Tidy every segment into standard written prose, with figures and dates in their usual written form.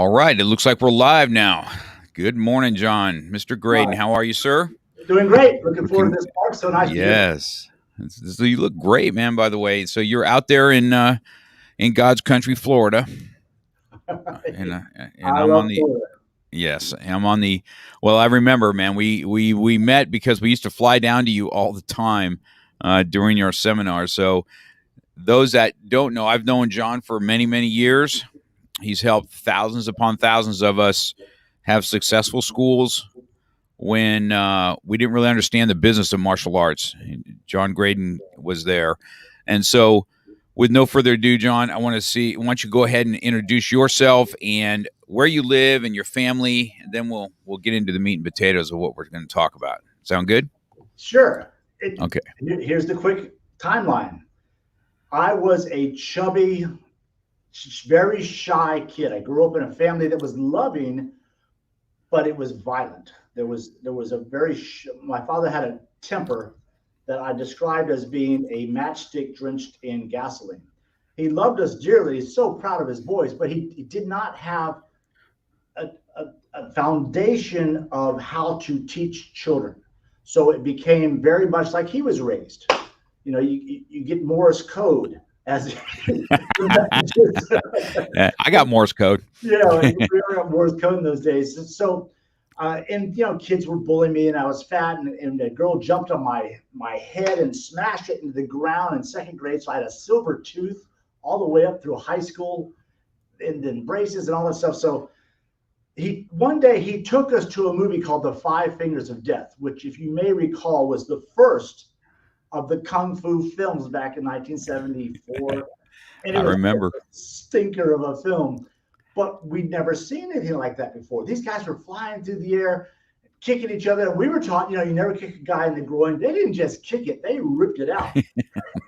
All right. It looks like we're live now. Good morning, John. Mr. Graden, Hi. how are you, sir? Doing great. Looking forward to this park. So nice to be here. Yes. So you look great, man, by the way. So you're out there in God's country, Florida. And I I'm love on the Florida. yes, I'm on the well, I remember, man. We met because we used to fly down to you all the time during your seminars. So those that don't know, I've known John for many, many years. He's helped thousands upon thousands of us have successful schools when we didn't really understand the business of martial arts. John Graden was there. And so with no further ado, John, I want you to go ahead and introduce yourself and where you live and your family, and then we'll get into the meat and potatoes of what we're going to talk about. Sound good? Sure. Okay. Here's the quick timeline. I was a chubby, very shy kid. I grew up in a family that was loving, but it was violent. There was my father had a temper that I described as being a matchstick drenched in gasoline. He loved us dearly. He's so proud of his boys, but he did not have a foundation of how to teach children. So it became very much like he was raised. You know, you get Morse code as I got Morse code. Yeah, we got Morse code in those days. So, and kids were bullying me, and I was fat, and a girl jumped on my head and smashed it into the ground in second grade. So I had a silver tooth all the way up through high school, and then braces and all that stuff. So one day he took us to a movie called The Five Fingers of Death, which, if you may recall, was the first of the Kung Fu films back in 1974. And it was remember. A stinker of a film, but we'd never seen anything like that before. These guys were flying through the air, kicking each other. And we were taught, you never kick a guy in the groin. They didn't just kick it; they ripped it out.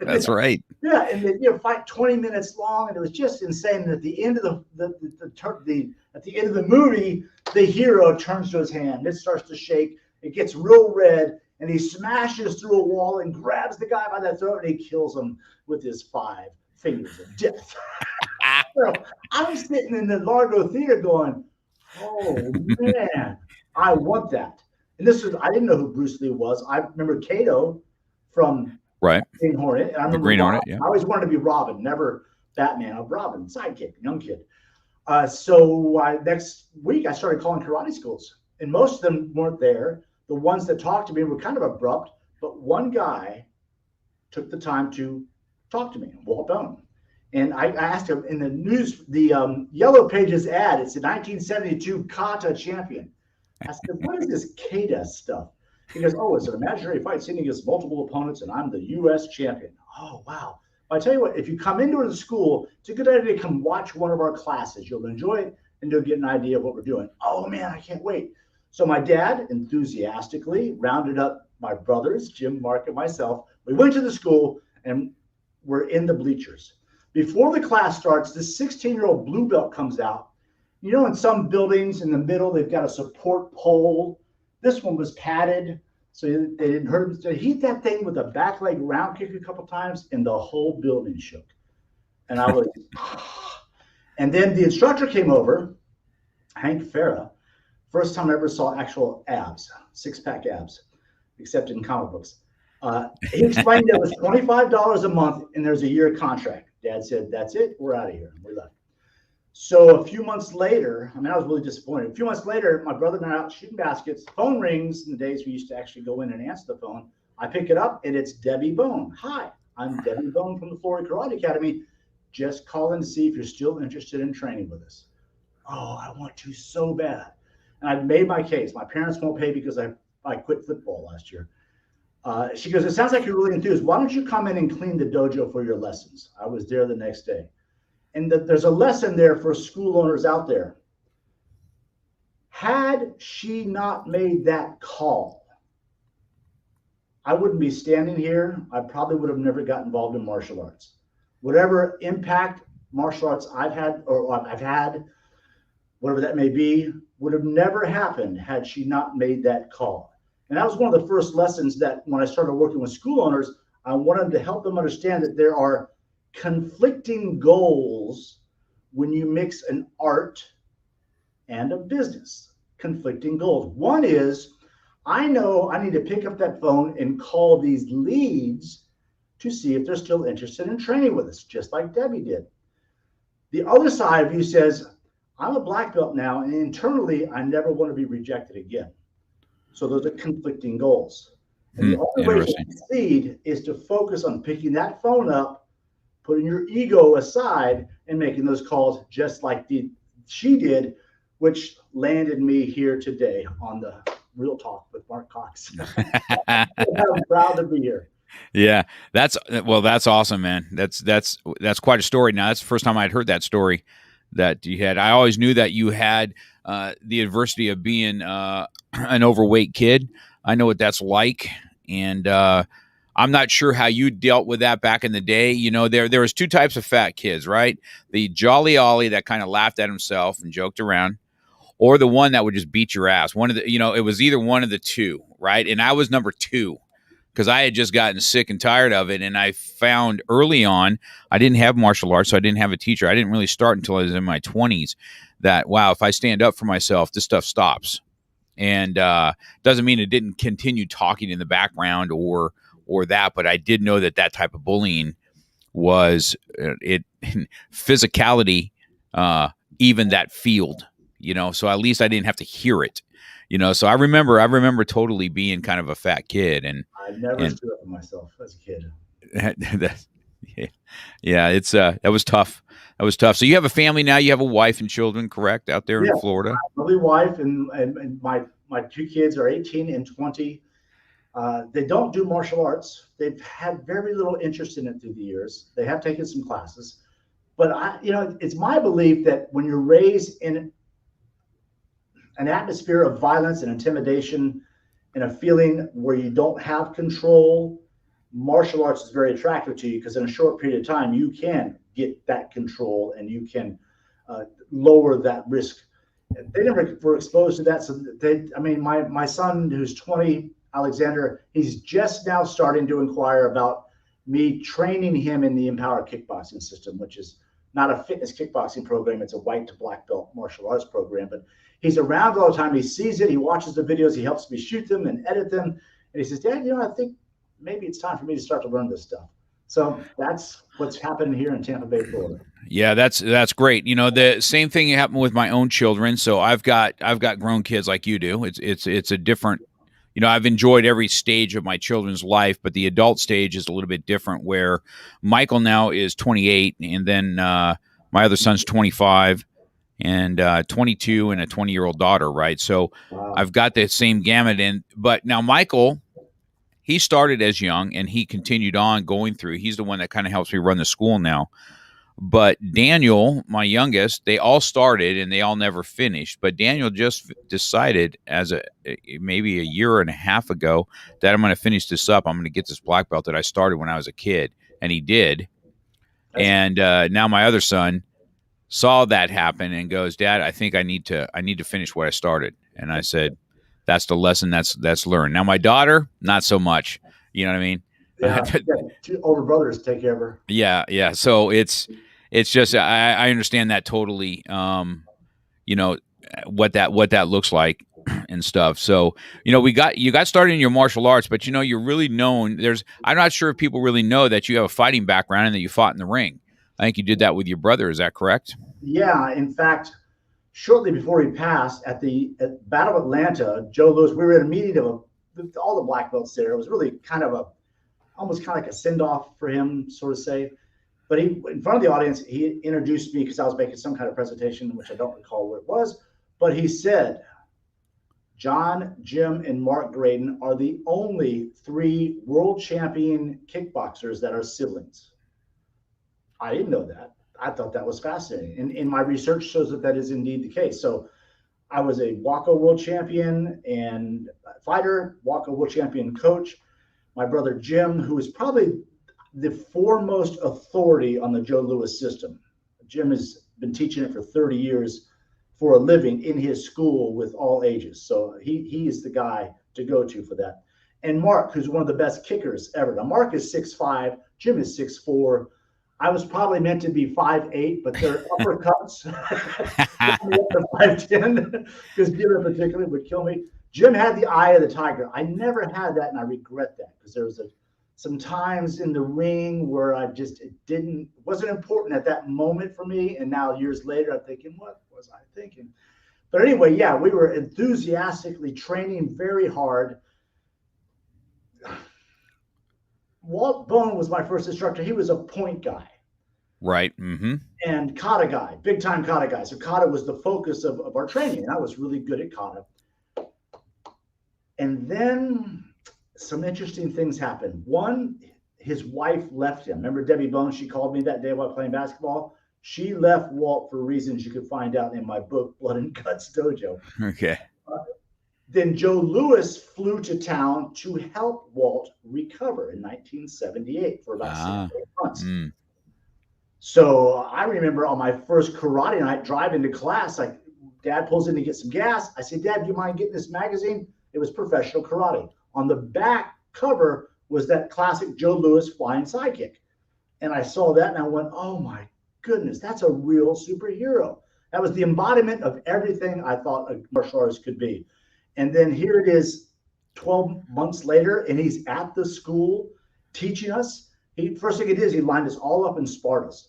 That's right. Yeah, and they fight 20 minutes long, and it was just insane. And at the end of the end of the movie, the hero turns to his hand. It starts to shake. It gets real red, and he smashes through a wall and grabs the guy by the throat, and he kills him with his 5 fingers of death. So I'm sitting in the Largo Theater going, oh man, I want that. And I didn't know who Bruce Lee was. I remember Kato from Green Hornet. And I remember Green Hornet, yeah. I always wanted to be Robin, never Batman. I'm Robin, sidekick, young kid. So next week I started calling karate schools, and most of them weren't there. The ones that talked to me were kind of abrupt, but one guy took the time to talk to me, Walt Bone. And I asked him in the news, the Yellow Pages ad, it's a 1972 kata champion. I said, what is this kata stuff? He goes, oh, it's an imaginary fight scene against multiple opponents, and I'm the U.S. champion. Oh, wow. But I tell you what, if you come into the school, it's a good idea to come watch one of our classes. You'll enjoy it, and you'll get an idea of what we're doing. Oh, man, I can't wait. So my dad enthusiastically rounded up my brothers, Jim, Mark, and myself. We went to the school, and we're in the bleachers. Before the class starts, this 16-year-old blue belt comes out. In some buildings in the middle, they've got a support pole. This one was padded, so they didn't hurt him. So he hit that thing with a back leg round kick a couple times, and the whole building shook. And I was, and then the instructor came over, Hank Farah. First time I ever saw actual abs, 6-pack abs, except in comic books. He explained that it was $25 a month, and there's a year contract. Dad said, that's it, we're out of here. We left. So a few months later, I was really disappointed. A few months later, my brother and I are out shooting baskets. Phone rings in the days we used to actually go in and answer the phone. I pick it up, and it's Debbie Bone. Hi, I'm Debbie Bone from the Florida Karate Academy. Just calling to see if you're still interested in training with us. Oh, I want to so bad. And I've made my case. My parents won't pay because I quit football last year. She goes, it sounds like you're really enthused. Why don't you come in and clean the dojo for your lessons? I was there the next day. And there's a lesson there for school owners out there. Had she not made that call, I wouldn't be standing here. I probably would have never got involved in martial arts. Whatever impact martial arts I've had, whatever that may be, would have never happened had she not made that call. And that was one of the first lessons that when I started working with school owners, I wanted to help them understand that there are conflicting goals when you mix an art and a business. Conflicting goals. One is, I know I need to pick up that phone and call these leads to see if they're still interested in training with us, just like Debbie did. The other side of you says, I'm a black belt now, and internally, I never want to be rejected again. So those are conflicting goals. And the only way to Interesting. succeed is to focus on picking that phone up, putting your ego aside, and making those calls just like she did, which landed me here today on the Real Talk with Mark Cox. I'm proud to be here. Yeah, that's awesome, man. That's quite a story. Now that's the first time I'd heard that story that you had. I always knew that you had the adversity of being an overweight kid. I know what that's like, and I'm not sure how you dealt with that back in the day. You know, there was two types of fat kids, right? The jolly ollie that kind of laughed at himself and joked around, or the one that would just beat your ass. One of the, it was either one of the two, right? And I was number two, because I had just gotten sick and tired of it. And I found early on, I didn't have martial arts, so I didn't have a teacher. I didn't really start until I was in my 20s, that, wow, if I stand up for myself, this stuff stops. And doesn't mean it didn't continue talking in the background or that, but I did know that type of bullying was physicality, even that field, so at least I didn't have to hear it. So I remember totally being kind of a fat kid, and I never stood up for myself as a kid. Yeah, it's that was tough. That was tough. So you have a family now. You have a wife and children, correct, out there in Florida? Lovely wife, and my two kids are 18 and 20. They don't do martial arts. They've had very little interest in it through the years. They have taken some classes, but it's my belief that when you're raised in an atmosphere of violence and intimidation and a feeling where you don't have control, martial arts is very attractive to you, because in a short period of time, you can get that control and you can lower that risk. They never were exposed to that. So my son, who's 20, Alexander, he's just now starting to inquire about me training him in the Empower Kickboxing system, which is not a fitness kickboxing program. It's a white to black belt martial arts program, but he's around all the time. He sees it. He watches the videos. He helps me shoot them and edit them. And he says, Dad, I think maybe it's time for me to start to learn this stuff. So that's what's happening here in Tampa Bay, Florida. Yeah, that's great. The same thing happened with my own children. So I've got grown kids like you do. It's a different, I've enjoyed every stage of my children's life, but the adult stage is a little bit different, where Michael now is 28, and then my other son's 25, and 22, and a 20-year-old daughter, right? So wow. I've got the same gamut. But now Michael, he started as young, and he continued on going through. He's the one that kind of helps me run the school now. But Daniel, my youngest, they all started and they all never finished. But Daniel just decided maybe a year and a half ago that I'm going to finish this up. I'm going to get this black belt that I started when I was a kid. And he did. And now my other son saw that happen and goes, Dad, I think I need to finish what I started. And I said, that's the lesson that's learned. Now my daughter, not so much. You know what I mean? Yeah, two older brothers take care of her. Yeah. So it's just I understand that totally. What that looks like and stuff. So you got started in your martial arts, but you're really known. I'm not sure if people really know that you have a fighting background and that you fought in the ring. I think you did that with your brother. Is that correct? Yeah. In fact, shortly before he passed at Battle of Atlanta, Joe Lewis, we were at a meeting of all the black belts there. It was really almost kind of like a send-off for him, sort of say. But he, in front of the audience, he introduced me because I was making some kind of presentation, which I don't recall what it was. But he said, John, Jim, and Mark Graden are the only 3 world champion kickboxers that are siblings. I didn't know that. I thought that was fascinating. And my research shows that is indeed the case. So I was a WAKO World Champion and fighter, WAKO World Champion coach. My brother Jim, who is probably the foremost authority on the Joe Lewis system. Jim has been teaching it for 30 years for a living in his school with all ages. So he is the guy to go to for that. And Mark, who's one of the best kickers ever. Now, Mark is 6'5", Jim is 6'4". I was probably meant to be 5'8", but their uppercuts got me up to 5'10", because Jim in particular would kill me. Jim had the eye of the tiger. I never had that, and I regret that, because there was some times in the ring where it wasn't important at that moment for me, and now years later I'm thinking, what was I thinking? But anyway, yeah, we were enthusiastically training very hard. Walt Bone was my first instructor. He was a point guy. Right. Mm-hmm. And kata guy, big time kata guy. So kata was the focus of our training, and I was really good at kata. And then some interesting things happened. One, his wife left him. Remember Debbie Bones? She called me that day while playing basketball. She left Walt for reasons you could find out in my book, Blood and Guts Dojo. Okay. Then Joe Louis flew to town to help Walt recover in 1978 for about 6 to 8 months. Mm. So I remember on my first karate night driving to class, like Dad pulls in to get some gas. I said, Dad, do you mind getting this magazine? It was Professional Karate. On the back cover was that classic Joe Louis flying sidekick. And I saw that and I went, oh my goodness, that's a real superhero. That was the embodiment of everything I thought a martial artist could be. And then here it is 12 months later, and he's at the school teaching us. First thing he did is he lined us all up and sparred us.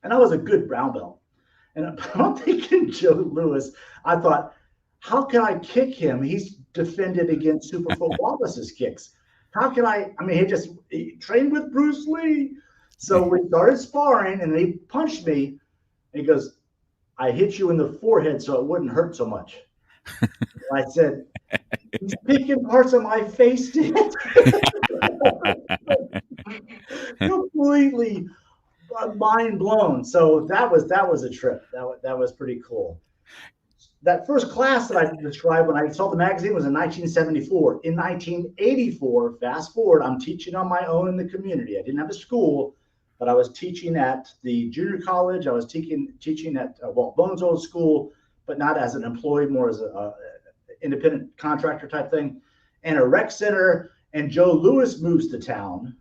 And I was a good brown belt. And I'm thinking Joe Louis, I thought, how can I kick him? He's defended against Superfoot Wallace's kicks. How can he trained with Bruce Lee. So we started sparring, and he punched me. And he goes, I hit you in the forehead so it wouldn't hurt so much. I said, he's picking parts of my face, did completely mind blown. So that was a trip. That was pretty cool. That first class that I described when I saw the magazine was in 1974. In 1984, fast forward, I'm teaching on my own in the community. I didn't have a school, but I was teaching at the junior college. I was teaching at Walt Bone's old school, but not as an employee, more as an independent contractor type thing, and a rec center. And Joe Louis moves to town.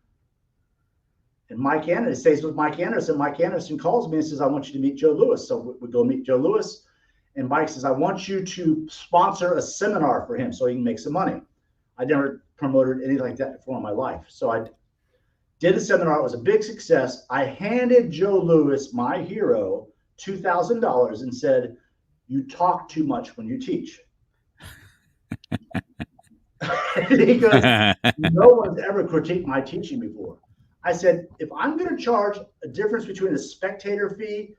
And Mike Anderson stays with Mike Anderson. Mike Anderson calls me and says, I want you to meet Joe Louis. So we go meet Joe Louis. And Mike says, I want you to sponsor a seminar for him so he can make some money. I never promoted anything like that before in my life. So I did a seminar. It was a big success. I handed Joe Louis, my hero, $2,000 and said, you talk too much when you teach. He goes, no one's ever critiqued my teaching before. I said, if I'm going to charge a difference between a spectator fee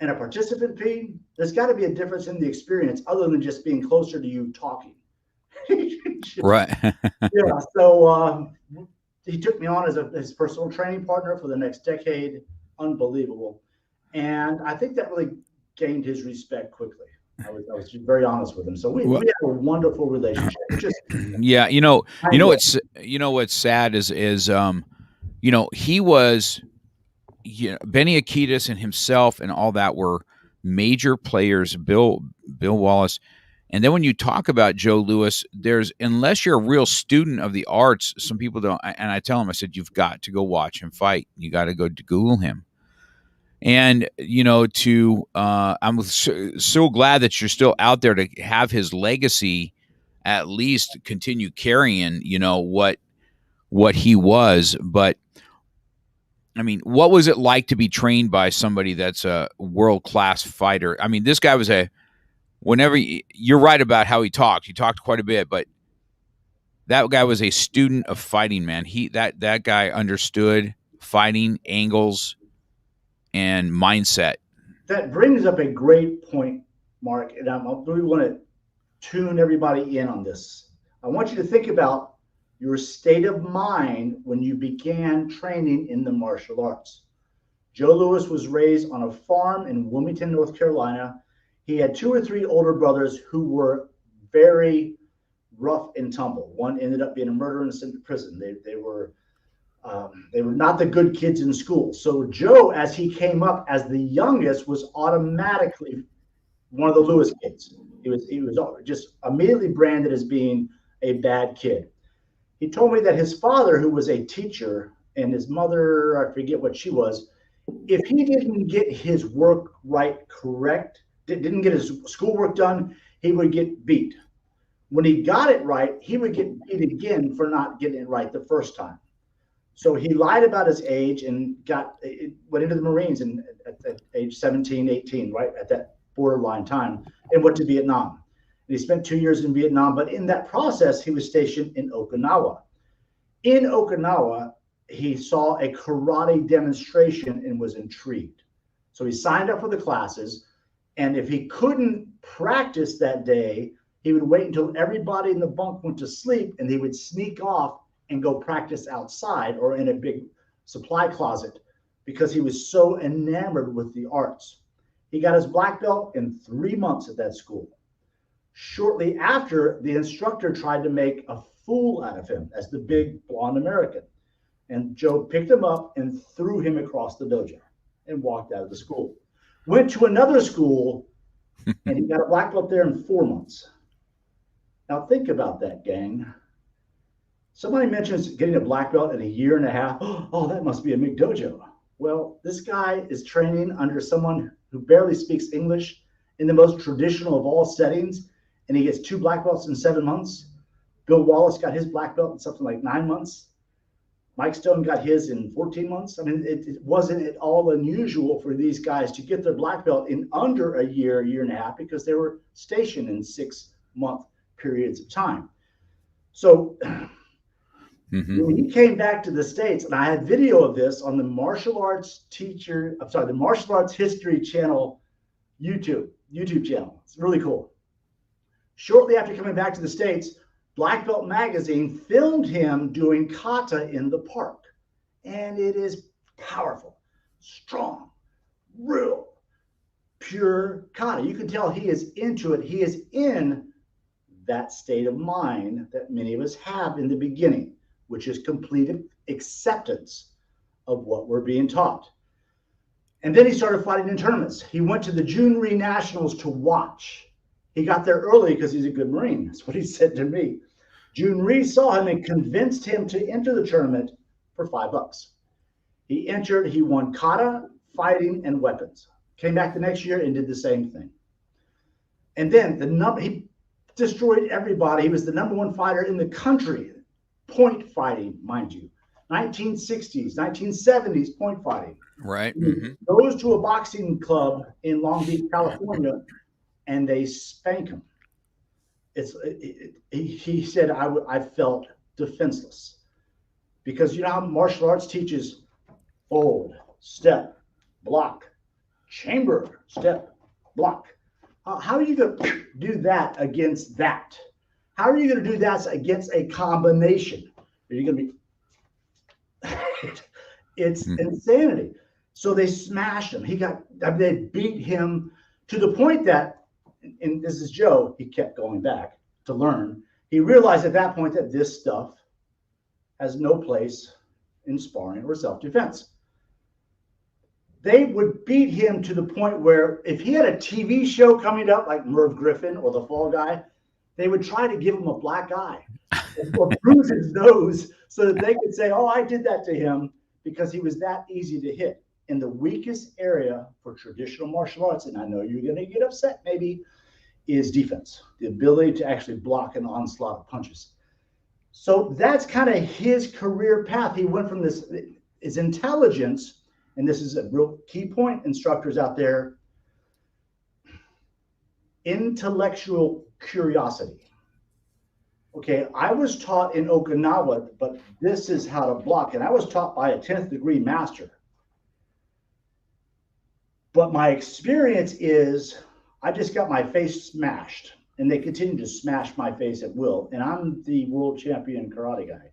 and a participant fee, there's got to be a difference in the experience other than just being closer to you talking. Right. Yeah. So he took me on as his personal training partner for the next decade. Unbelievable. And I think that really gained his respect quickly. I was very honest with him. So we had a wonderful relationship. Yeah. What's sad is he was, Benny Akitas and himself and all that were major players, Bill Wallace. And then when you talk about Joe Louis, unless you're a real student of the arts, some people don't. And I tell him, I said, you've got to go watch him fight. You got to go to Google him. And, I'm so glad that you're still out there to have his legacy at least continue carrying, what he was. But I mean, what was it like to be trained by somebody that's a world-class fighter? I mean, this guy was you're right about how he talked. He talked quite a bit, but that guy was a student of fighting, man. That guy understood fighting, angles, and mindset. That brings up a great point, Mark, and I really want to tune everybody in on this. I want you to think about your state of mind when you began training in the martial arts. Joe Louis was raised on a farm in Wilmington, North Carolina. He had 2 or 3 older brothers who were very rough and tumble. One ended up being a murderer and sent to prison. They were not the good kids in school. So Joe, as he came up as the youngest, was automatically one of the Louis kids. He was just immediately branded as being a bad kid. He told me that his father, who was a teacher, and his mother, I forget what she was. If he didn't get his work right, correct, didn't get his schoolwork done, he would get beat. When he got it right, he would get beat again for not getting it right the first time. So he lied about his age and went into the Marines at age 17, 18, right at that borderline time, and went to Vietnam. And he spent 2 years in Vietnam, but in that process, he was stationed in Okinawa. In Okinawa, he saw a karate demonstration and was intrigued. So he signed up for the classes, and if he couldn't practice that day, he would wait until everybody in the bunk went to sleep, and he would sneak off and go practice outside or in a big supply closet because he was so enamored with the arts. He got his black belt in 3 months at that school. Shortly after, the instructor tried to make a fool out of him as the big blonde American. And Joe picked him up and threw him across the dojo and walked out of the school. Went to another school, and he got a black belt there in 4 months. Now think about that, gang. Somebody mentions getting a black belt in a year and a half. Oh, that must be a McDojo. Well, this guy is training under someone who barely speaks English in the most traditional of all settings, and he gets 2 black belts in 7 months. Bill Wallace got his black belt in something like 9 months. Mike Stone got his in 14 months. I mean, it wasn't at all unusual for these guys to get their black belt in under a year and a half, because they were stationed in 6-month periods of time. So when he came back to the States, and I had video of this on the Martial Arts History Channel YouTube channel. It's really cool. Shortly after coming back to the States, Black Belt Magazine filmed him doing kata in the park. And it is powerful, strong, real, pure kata. You can tell he is into it. He is in that state of mind that many of us have in the beginning, which is complete acceptance of what we're being taught. And then he started fighting in tournaments. He went to the Junri Nationals to watch. He got there early because he's a good Marine. That's what he said to me. Junri saw him and convinced him to enter the tournament for $5. He entered, he won kata, fighting, and weapons. Came back the next year and did the same thing. And then he destroyed everybody. He was the #1 fighter in the country, point fighting, mind you. 1960s, 1970s point fighting. Right. He goes to a boxing club in Long Beach, California, and they spank him. He said, I felt defenseless, because you know how martial arts teaches fold, step, block, chamber, step, block. How are you going to do that against that? How are you going to do that against a combination? Are you going to be? It's insanity. So they smashed him. They beat him to the point that, and this is Joe, he kept going back to learn. He realized at that point that this stuff has no place in sparring or self-defense. They would beat him to the point where if he had a TV show coming up like Merv Griffin or The Fall Guy, they would try to give him a black eye or bruise his nose so that they could say, oh, I did that to him, because he was that easy to hit. In the weakest area for traditional martial arts, and I know you're going to get upset maybe, is defense, the ability to actually block an onslaught of punches. So that's kind of his career path. He went from his intelligence, and this is a real key point, instructors out there, intellectual curiosity. Okay, I was taught in Okinawa, but this is how to block, and I was taught by a 10th degree master. But my experience is I just got my face smashed, and they continue to smash my face at will, and I'm the world champion karate guy.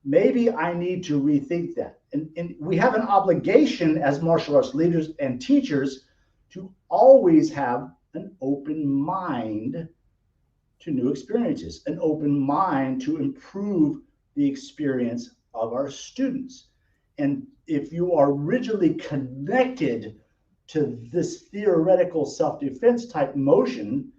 Maybe I need to rethink that. And we have an obligation as martial arts leaders and teachers to always have an open mind to new experiences, an open mind to improve the experience of our students. And if you are rigidly connected to this theoretical self-defense type motion,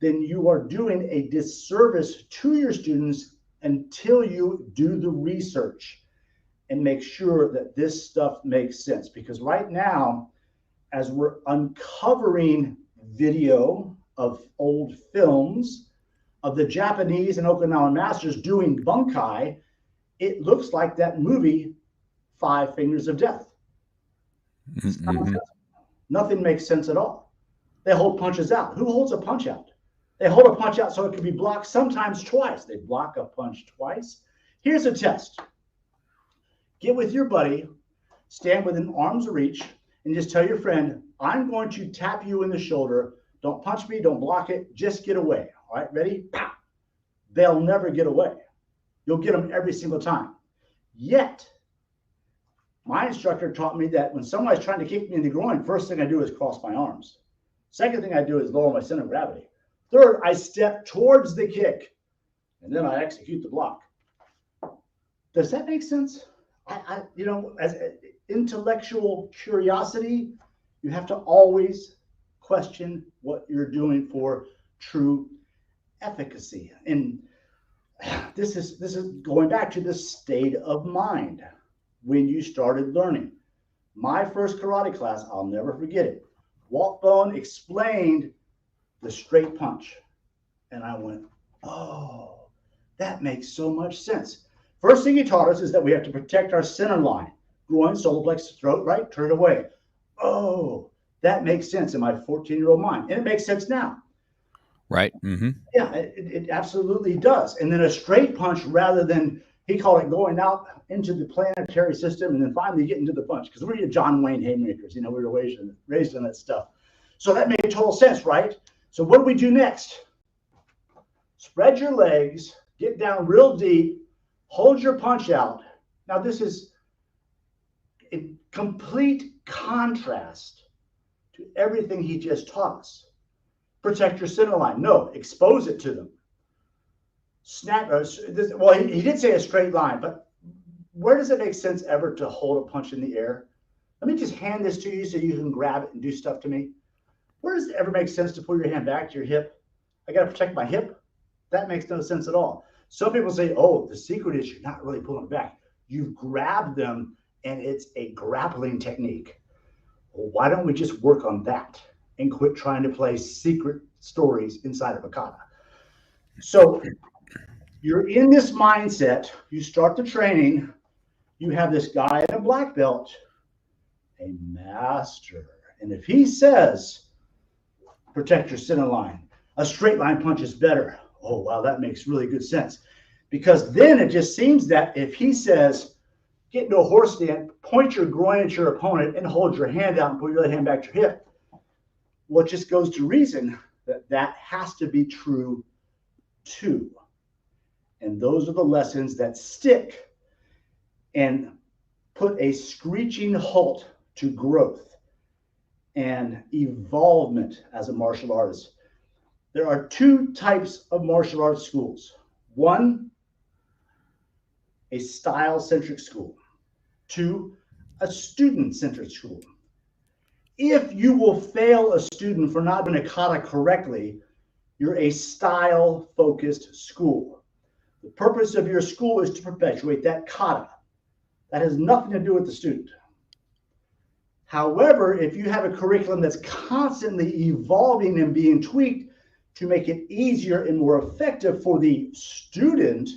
then you are doing a disservice to your students until you do the research. and make sure that this stuff makes sense. Because right now, as we're uncovering video of old films of the Japanese and Okinawan masters doing bunkai, it looks like that movie, Five Fingers of Death. Mm-hmm. Nothing makes sense at all. They hold punches out. Who holds a punch out? They hold a punch out so it can be blocked, sometimes twice. They block a punch twice. Here's a test. Get with your buddy, stand within arm's reach, and just tell your friend, I'm going to tap you in the shoulder. Don't punch me, don't block it, just get away. All right, ready? Pow. They'll never get away. You'll get them every single time. Yet, my instructor taught me that when somebody's trying to kick me in the groin, first thing I do is cross my arms. Second thing I do is lower my center of gravity. Third, I step towards the kick, and then I execute the block. Does that make sense? As intellectual curiosity, you have to always question what you're doing for true efficacy. And this is going back to the state of mind when you started learning. My first karate class, I'll never forget it. Walt Bone explained the straight punch. And I went, oh, that makes so much sense. First thing he taught us is that we have to protect our center line. Groin, solar plexus, throat, right? Turn it away. Oh, that makes sense in my 14-year-old mind. And it makes sense now. Right. Mm-hmm. Yeah, it absolutely does. And then a straight punch rather than, he called it going out into the planetary system and then finally getting to the punch. Because we're John Wayne haymakers. We were raised on that stuff. So that made total sense, right? So what do we do next? Spread your legs, get down real deep, hold your punch out. Now, this is in complete contrast to everything he just taught us. Protect your center line. No, expose it to them. Snap. He did say a straight line, but where does it make sense ever to hold a punch in the air? Let me just hand this to you so you can grab it and do stuff to me. Where does it ever make sense to pull your hand back to your hip? I got to protect my hip. That makes no sense at all. Some people say, oh, the secret is you're not really pulling it back. You've grabbed them and it's a grappling technique. Well, why don't we just work on that and quit trying to play secret stories inside of a kata? So you're in this mindset. You start the training. You have this guy in a black belt, a master. And if he says, protect your center line, a straight line punch is better. Oh, wow, that makes really good sense. Because then it just seems that if he says, get into a horse stand, point your groin at your opponent and hold your hand out and pull your other hand back to your hip, well, it just goes to reason that that has to be true too. And those are the lessons that stick and put a screeching halt to growth and evolvement as a martial artist. There are two types of martial arts schools. One, a style-centric school. Two, a student-centered school. If you will fail a student for not doing a kata correctly, you're a style-focused school. The purpose of your school is to perpetuate that kata. That has nothing to do with the student. However, if you have a curriculum that's constantly evolving and being tweaked to make it easier and more effective for the student,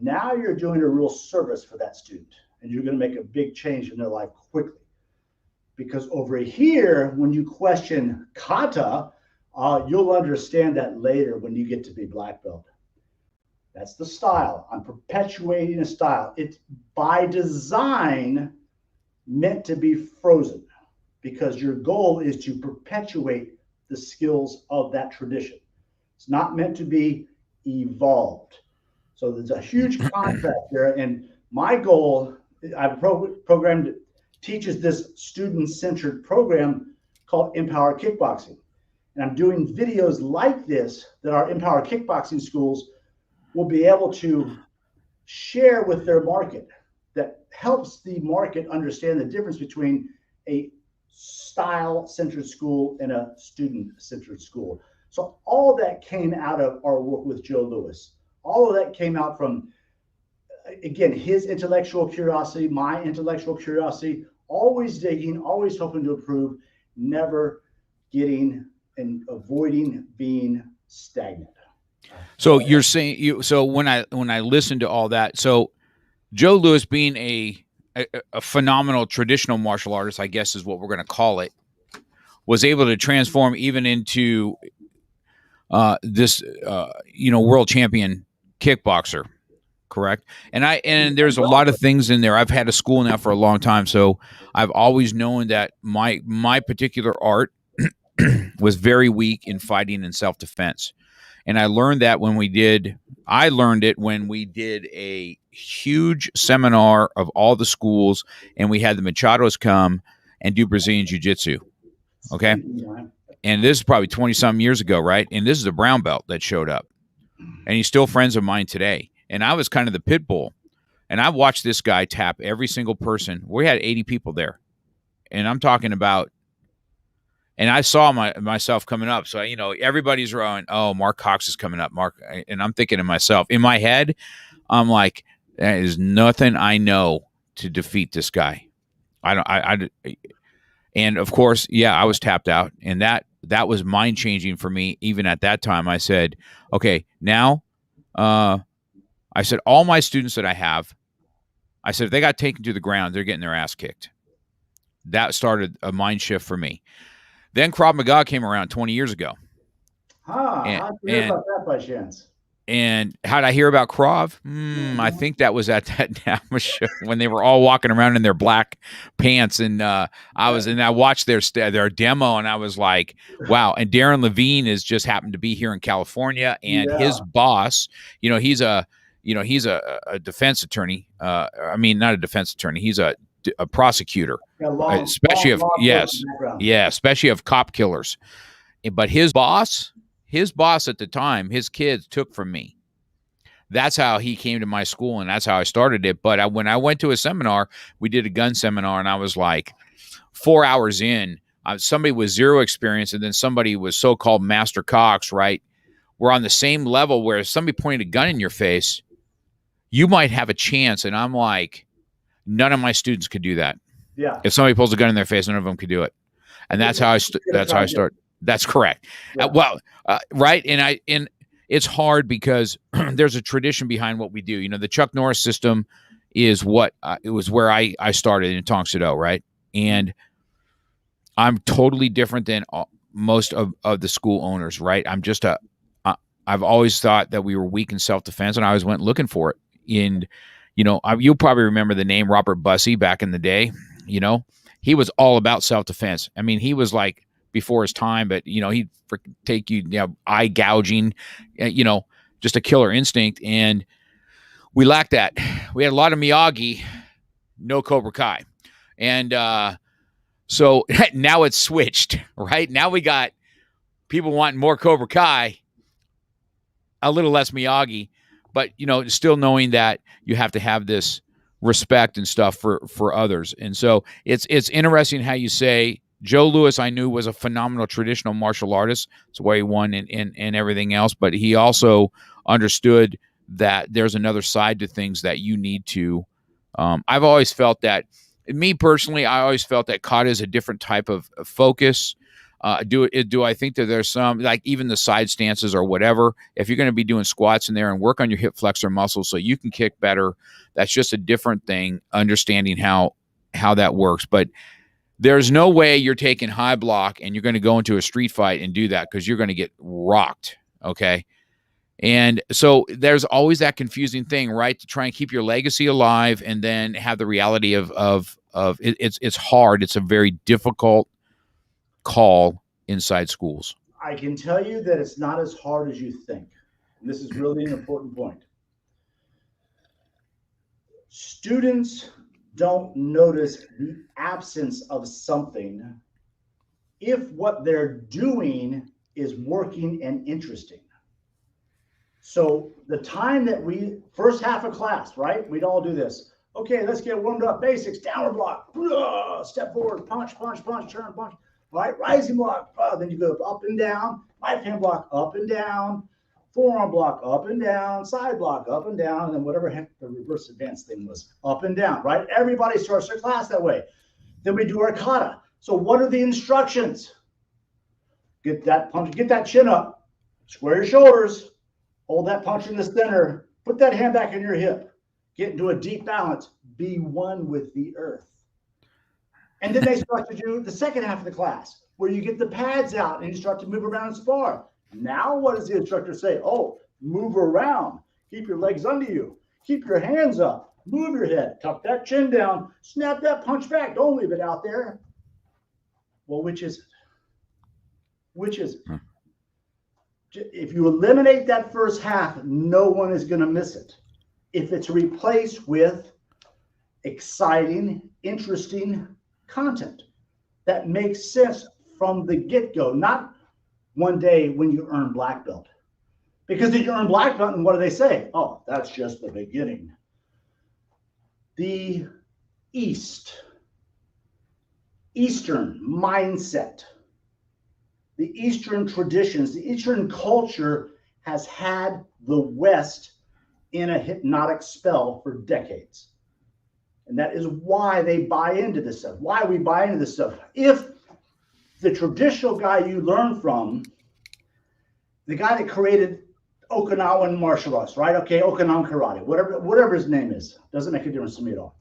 now you're doing a real service for that student, and you're going to make a big change in their life quickly. Because over here, when you question kata, you'll understand that later when you get to be black belt. That's the style. I'm perpetuating a style. It's by design meant to be frozen because your goal is to perpetuate the skills of that tradition. It's not meant to be evolved. So there's a huge contrast there. And my goal, I've programmed, teaches this student-centered program called Empower Kickboxing. And I'm doing videos like this that our Empower Kickboxing schools will be able to share with their market that helps the market understand the difference between a style-centered school and a student-centered school. So all that came out of our work with Joe Lewis. All of that came out from again, his intellectual curiosity, my intellectual curiosity, always digging, always hoping to improve, never getting and avoiding being stagnant. So you're saying so when I listened to all that, so Joe Louis being a phenomenal traditional martial artist, I guess is what we're going to call it, was able to transform even into this world champion kickboxer, correct? And there's a lot of things in there. I've had a school now for a long time, so I've always known that my particular art was very weak in fighting and self-defense. And I learned that when we did a huge seminar of all the schools, and we had the Machados come and do Brazilian Jiu-Jitsu. Okay. And this is probably 20-some years ago, right? And this is a brown belt that showed up. And he's still friends of mine today. And I was kind of the pit bull. And I watched this guy tap every single person. We had 80 people there. And I'm talking about, and I saw myself coming up. So, everybody's rowing, oh, Mark Cox is coming up. And I'm thinking to myself, in my head, I'm like, there is nothing I know to defeat this guy. And of course, yeah, I was tapped out. And that was mind changing for me. Even at that time, I said, okay, now, I said, all my students that I have, I said, if they got taken to the ground, they're getting their ass kicked. That started a mind shift for me. Then Krav Maga came around 20 years ago. How'd you hear about that by chance? And how'd I hear about Krav? I think that was at that NAMA show when they were all walking around in their black pants. And I watched their demo, and I was like, wow. And Darren Levine is just happened to be here in California, and his boss, he's a defense attorney. I mean, not a defense attorney. He's a prosecutor, especially of cop killers. But his boss at the time, his kids took from me. That's how he came to my school, and that's how I started it. But when I went to a seminar, we did a gun seminar, and I was like 4 hours in, somebody with zero experience, and then somebody was so-called Master Cox, right? We're on the same level where if somebody pointed a gun in your face, you might have a chance. And I'm like, none of my students could do that. Yeah. If somebody pulls a gun in their face, none of them could do it. And that's how I start. That's correct. Yeah. Right. And it's hard because there's a tradition behind what we do. The Chuck Norris system is what it was where I started in Tong Soo Do, right? And I'm totally different than most of the school owners, right? I'm just I've always thought that we were weak in self-defense, and I always went looking for it. And you'll probably remember the name Robert Bussey back in the day. He was all about self-defense. I mean, he was like before his time, but he'd take you, eye gouging, just a killer instinct. And we lacked that. We had a lot of Miyagi, no Cobra Kai. And so now it's switched, right? Now we got people wanting more Cobra Kai, a little less Miyagi, but still knowing that you have to have this respect and stuff for others. And so it's interesting how you say Joe Louis, I knew, was a phenomenal traditional martial artist. That's why he won and everything else. But he also understood that there's another side to things that you need to. I've always felt that, me personally, I always felt that kata is a different type of focus. Do I think that there's some, like even the side stances or whatever, if you're going to be doing squats in there and work on your hip flexor muscles so you can kick better, that's just a different thing, understanding how that works. But there's no way you're taking high block and you're going to go into a street fight and do that, because you're going to get rocked. Okay. And so there's always that confusing thing, right? To try and keep your legacy alive and then have the reality of it's hard. It's a very difficult call inside schools. I can tell you that it's not as hard as you think. And this is really an important point. Students don't notice the absence of something if what they're doing is working and interesting. So the time that first half of class, right? We'd all do this. Okay, let's get warmed up. Basics, downward block, step forward, punch, punch, punch, turn, punch. Right, rising block. Then you go up and down. Right hand block, up and down. forearm block up and down, side block up and down, and then whatever heck the reverse advance thing was, up and down, right? Everybody starts their class that way. Then we do our kata. So what are the instructions? Get that punch, get that chin up, square your shoulders, hold that punch in the center, put that hand back in your hip, get into a deep balance, be one with the earth. And then they start to do the second half of the class, where you get the pads out and you start to move around and spar. Now what does the instructor say? Oh, move around, keep your legs under you, keep your hands up, move your head, tuck that chin down, snap that punch back, don't leave it out there. Well, which is it? Which is it? If you eliminate that first half, no one is going to miss it. If it's replaced with exciting, interesting content that makes sense from the get-go, not one day when you earn black belt. Because then you earn black belt, and what do they say? Oh, that's just the beginning. The Eastern mindset, the Eastern traditions, the Eastern culture has had the West in a hypnotic spell for decades. And that is why they buy into this stuff, why we buy into this stuff. If the traditional guy you learn from, the guy that created Okinawan martial arts, right? Okay, Okinawan karate, whatever his name is, doesn't make a difference to me at all.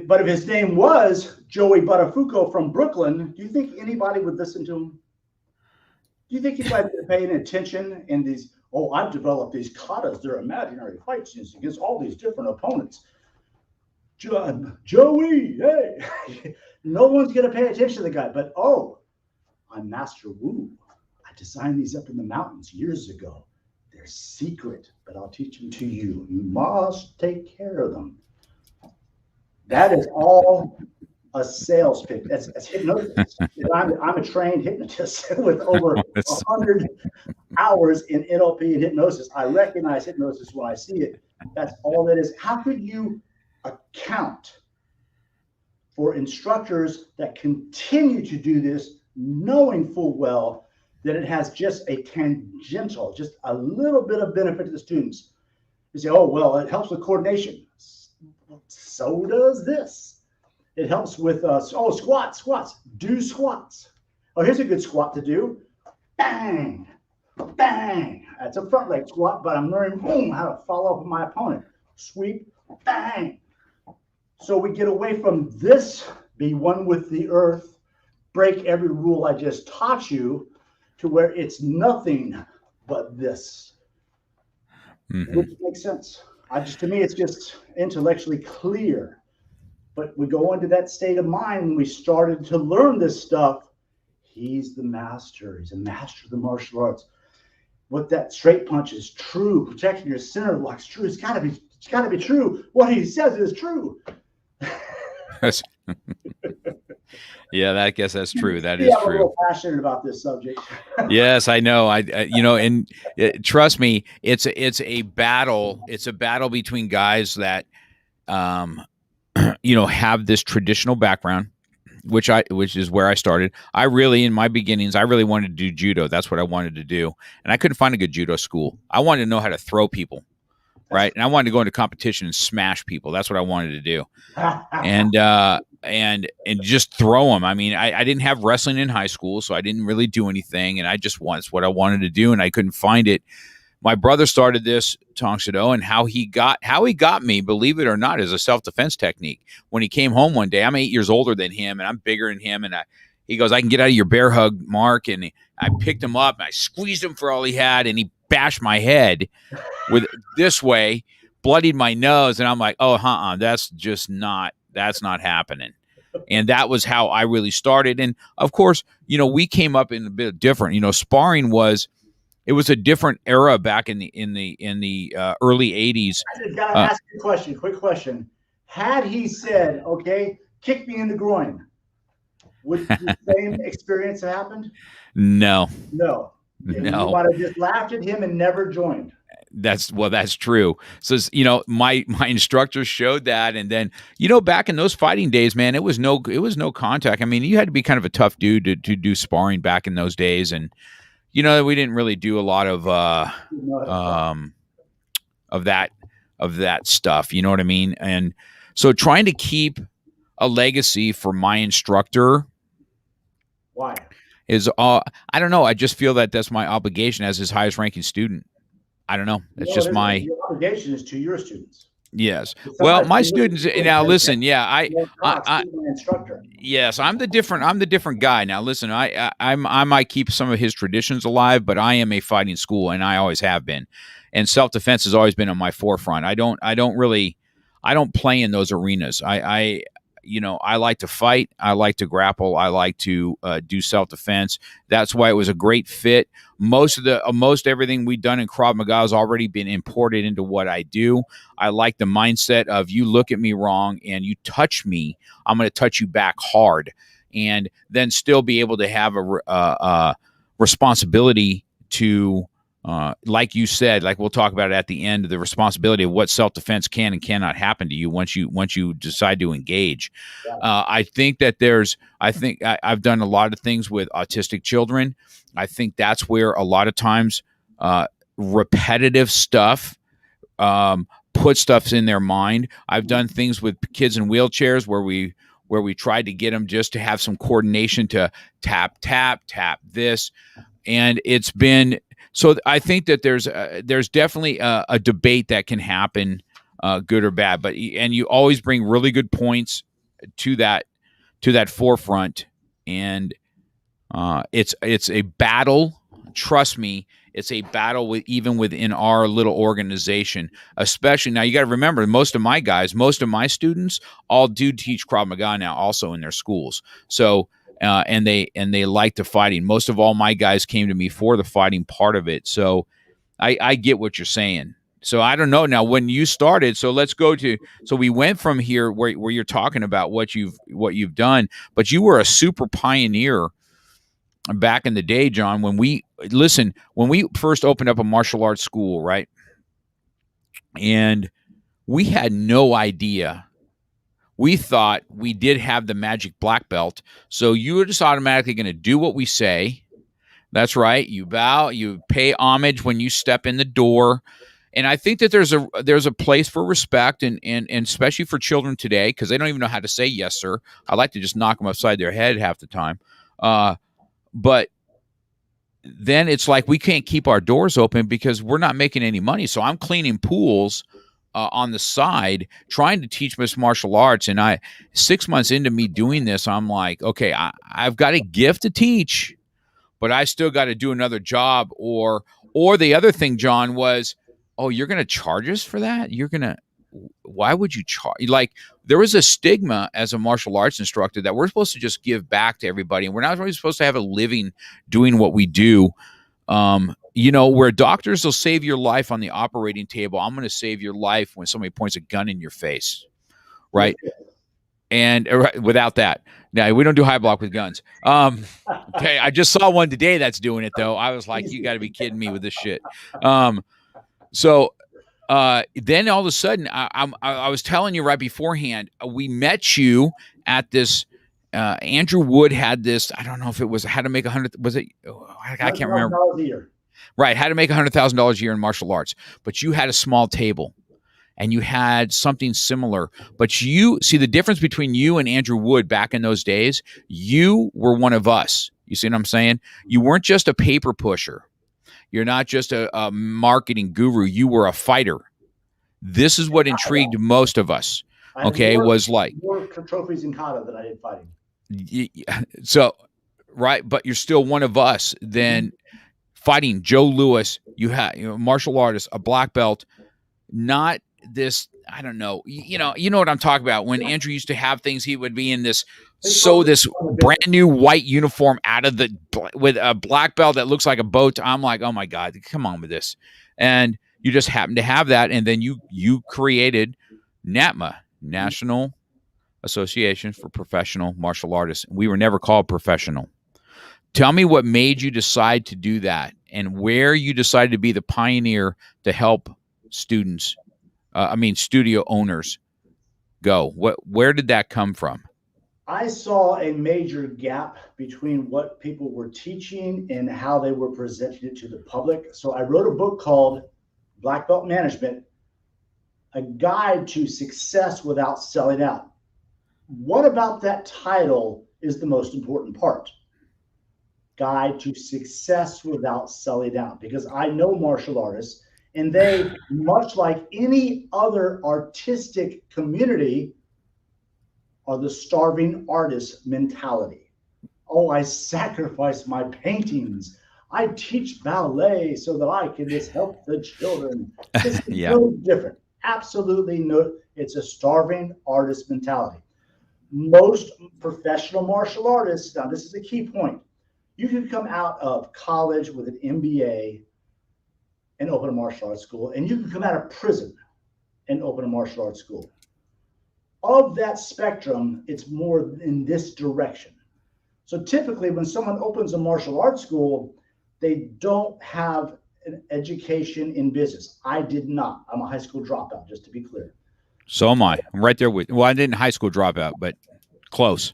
But if his name was Joey Buttafuoco from Brooklyn, do you think anybody would listen to him? Do you think anybody would pay any attention in these, oh, I've developed these katas, they're imaginary fight scenes against all these different opponents. Joey, hey. No one's going to pay attention to the guy, but oh, I'm Master Wu. I designed these up in the mountains years ago. They're secret, but I'll teach them to you. You must take care of them. That is all a sales pitch. That's hypnosis. I'm a trained hypnotist with over 100 hours in NLP and hypnosis. I recognize hypnosis when I see it. That's all that is. How could you account for instructors that continue to do this, knowing full well that it has just a tangential, just a little bit of benefit to the students? You say, oh, well, it helps with coordination. So does this. It helps with, squats. Do squats. Oh, here's a good squat to do. Bang, bang. That's a front leg squat, but I'm learning how to follow up with my opponent. Sweep, bang. So we get away from this, be one with the earth, break every rule I just taught you, to where it's nothing but this. Which makes sense. To me, it's just intellectually clear. But we go into that state of mind when we started to learn this stuff. He's the master. He's a master of the martial arts. What that straight punch is true. Protecting your center block is true. It's got to be true. What he says is true. Yeah, I guess that's true. That is true. I'm a little passionate about this subject. Yes, I know. And trust me, it's a battle. It's a battle between guys that, have this traditional background, which is where I started. In my beginnings, I really wanted to do judo. That's what I wanted to do, and I couldn't find a good judo school. I wanted to know how to throw people, right? And I wanted to go into competition and smash people. That's what I wanted to do, and just throw them. I mean, I didn't have wrestling in high school, so I didn't really do anything, and it's what I wanted to do, and I couldn't find it. My brother started this Tong Sado, and how he got me, believe it or not, is a self-defense technique. When he came home one day, I'm 8 years older than him, and I'm bigger than him, and he goes, I can get out of your bear hug, Mark, and I picked him up, and I squeezed him for all he had, and he bashed my head with this way, bloodied my nose, and I'm like, oh, that's not happening. And that was how I really started. And of course, we came up in a bit different. Sparring was a different era back in the early 80s. I just gotta ask you a question, quick question. Had he said, okay, kick me in the groin, would the same experience have happened? No. You might have just laughed at him and never joined. That's true. So, my instructors showed that. And then, back in those fighting days, man, it was no contact. I mean, you had to be kind of a tough dude to do sparring back in those days. And, we didn't really do a lot um, of that stuff. You know what I mean? And so trying to keep a legacy for my instructor. Why? Is I don't know. I just feel that that's my obligation as his highest ranking student. I don't know. That's just my your obligation is to your students. Yes. Well, my students now listen. Yeah, I instructor. Yes, I'm the different guy. Now, listen, I might keep some of his traditions alive, but I am a fighting school, and I always have been. And self-defense has always been on my forefront. I don't play in those arenas. I like to fight. I like to grapple. I like to do self-defense. That's why it was a great fit. Most everything we've done in Krav Maga has already been imported into what I do. I like the mindset of you look at me wrong and you touch me, I'm going to touch you back hard, and then still be able to have a responsibility to, like you said, like we'll talk about it at the end, the responsibility of what self-defense can and cannot happen to you once you decide to engage. Yeah. I think that I've done a lot of things with autistic children. I think that's where a lot of times repetitive stuff put stuff in their mind. I've done things with kids in wheelchairs where we tried to get them just to have some coordination to tap this, and it's been. So I think that there's definitely a debate that can happen, good or bad. And you always bring really good points to that forefront, and it's a battle. Trust me, it's a battle even within our little organization. Especially now, you got to remember most of my students all do teach Krav Maga now, also in their schools. So. And they like the fighting. Most of all my guys came to me for the fighting part of it. So I get what you're saying. So I don't know now when you started. So let's go to. So we went from here where you're talking about what you've done, but you were a super pioneer back in the day, John. When we first opened up a martial arts school, right? And we had no idea. We thought we did have the magic black belt, so you were just automatically going to do what we say. That's right. You bow, you pay homage when you step in the door, and I think that there's a place for respect, and especially for children today, because they don't even know how to say yes, sir. I like to just knock them upside their head half the time, but then it's like we can't keep our doors open because we're not making any money. So I'm cleaning pools. On the side, trying to teach this martial arts, and 6 months into me doing this, I'm like, okay, I've got a gift to teach, but I still got to do another job. Or the other thing, John, was, oh, you're going to charge us for that? Why would you charge? Like, there was a stigma as a martial arts instructor that we're supposed to just give back to everybody, and we're not really supposed to have a living doing what we do. Where doctors will save your life on the operating table, I'm going to save your life when somebody points a gun in your face, right? And without that, now we don't do high block with guns. Okay, I just saw one today that's doing it though. I was like, you got to be kidding me with this shit. So then all of a sudden, I was telling you right beforehand, we met you at this. Andrew Wood had this. I don't know if it was how to make 100. Was it? I can't remember. Right, how to make $100,000 a year in martial arts, but you had a small table, and you had something similar. But you see the difference between you and Andrew Wood back in those days. You were one of us. You see what I'm saying? You weren't just a paper pusher. You're not just a marketing guru. You were a fighter. This is what intrigued most of us. Okay, was like more trophies in kata than I did fighting. So, right, but you're still one of us. Then. Fighting Joe Louis, you had martial artist, a black belt, not this. I don't know. You know what I'm talking about. When Andrew used to have things, he would be in this brand new white uniform with a black belt that looks like a boat. I'm like, oh my God, come on with this. And you just happen to have that, and then you created NATMA, National Association for Professional Martial Artists. We were never called professional. Tell me what made you decide to do that, and where you decided to be the pioneer to help students, studio owners go. Where did that come from? I saw a major gap between what people were teaching and how they were presenting it to the public. So I wrote a book called Black Belt Management, A Guide to Success Without Selling Out. What about that title is the most important part? Guide to Success Without Selling Out. Because I know martial artists, and they, much like any other artistic community, are the starving artist mentality. Oh, I sacrifice my paintings. I teach ballet so that I can just help the children. It's no different. Absolutely no. It's a starving artist mentality. Most professional martial artists, now this is a key point. You can come out of college with an MBA and open a martial arts school, and you can come out of prison and open a martial arts school. Of that spectrum, it's more in this direction. So typically when someone opens a martial arts school, they don't have an education in business. I did not. I'm a high school dropout, just to be clear. So am I. I'm right there with, well, I didn't high school dropout, but close.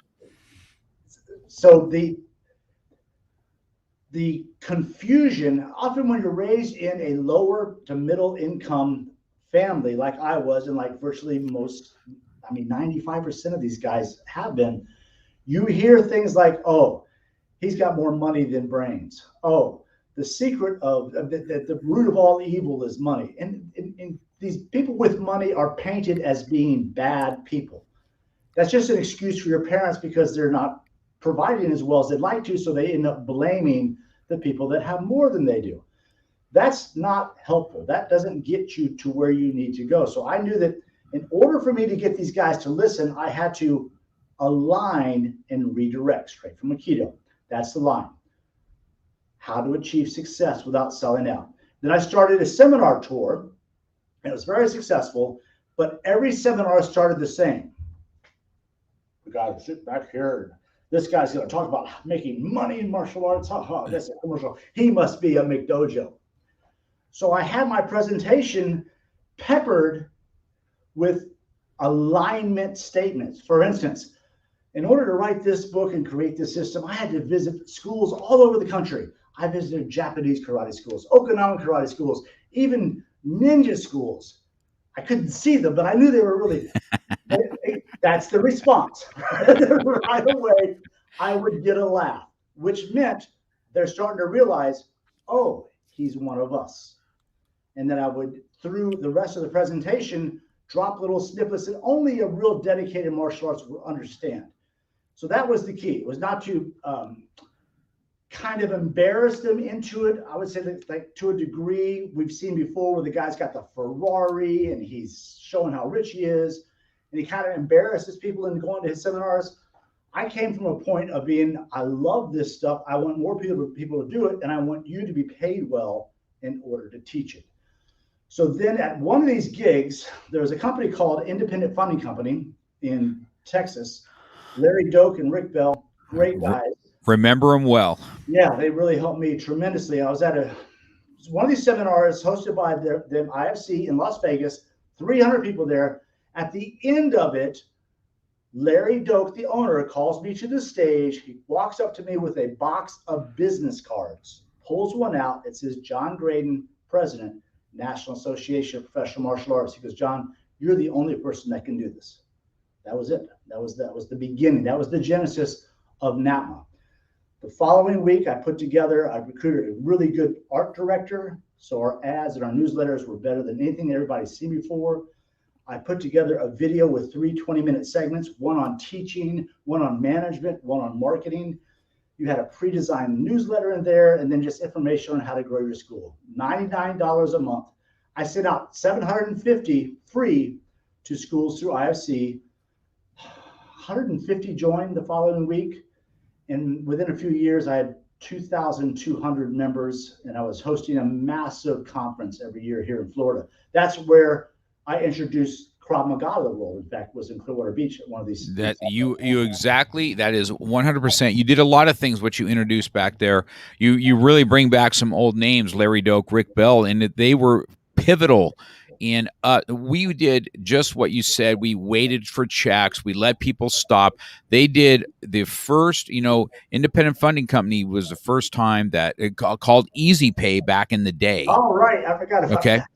So the confusion, often when you're raised in a lower to middle income family, like I was, and like virtually most, 95% of these guys have been, you hear things like, oh, he's got more money than brains. Oh, the secret of the root of all evil is money. And these people with money are painted as being bad people. That's just an excuse for your parents because they're not providing as well as they'd like to. So they end up blaming the people that have more than they do. That's not helpful. That doesn't get you to where you need to go. So I knew that in order for me to get these guys to listen, I had to align and redirect straight from Aikido. That's the line. How to achieve success without selling out. Then I started a seminar tour, and it was very successful, but every seminar started the same. We got to sit back here. This guy's going to talk about making money in martial arts. That's a commercial. He must be a McDojo. So I had my presentation peppered with alignment statements. For instance, in order to write this book and create this system, I had to visit schools all over the country. I visited Japanese karate schools, Okinawan karate schools, even ninja schools. I couldn't see them, but I knew they were really, that's the response. Right away, I would get a laugh, which meant they're starting to realize, oh, he's one of us. And then I would, through the rest of the presentation, drop little snippets that only a real dedicated martial arts will understand. So that was the key. It was not to kind of embarrass them into it. I would say that, like, to a degree, we've seen before where the guy's got the Ferrari and he's showing how rich he is, and he kind of embarrasses people into going to his seminars. I came from a point of being, I love this stuff. I want more people to do it, and I want you to be paid well in order to teach it. So then at one of these gigs, there was a company called Independent Funding Company in Texas. Larry Doak and Rick Bell, great guys. Remember them well. Yeah, they really helped me tremendously. I was at one of these seminars hosted by the IFC in Las Vegas, 300 people there. At the end of it, Larry Doak, the owner, calls me to the stage. He walks up to me with a box of business cards, pulls one out. It says, John Graden, President, National Association of Professional Martial Arts. He goes, John, you're the only person that can do this. That was it. That was the beginning. That was the genesis of NAPMA. The following week, I recruited a really good art director. So our ads and our newsletters were better than anything everybody's seen before. I put together a video with 3 20-minute segments, one on teaching, one on management, one on marketing. You had a pre-designed newsletter in there, and then just information on how to grow your school. $99 a month. I sent out 750 free to schools through IFC. 150 joined the following week. And within a few years, I had 2,200 members, and I was hosting a massive conference every year here in Florida. That's where I introduced Krav Maga to the world. In fact, was in Clearwater Beach at one of these. That you exactly, that is 100%. You did a lot of things what you introduced back there. You really bring back some old names, Larry Doak, Rick Bell, and they were pivotal And we did just what you said. We waited for checks. We let people stop. They did the first, independent funding company was the first time that it called Easy Pay back in the day. Oh, right. I forgot about that.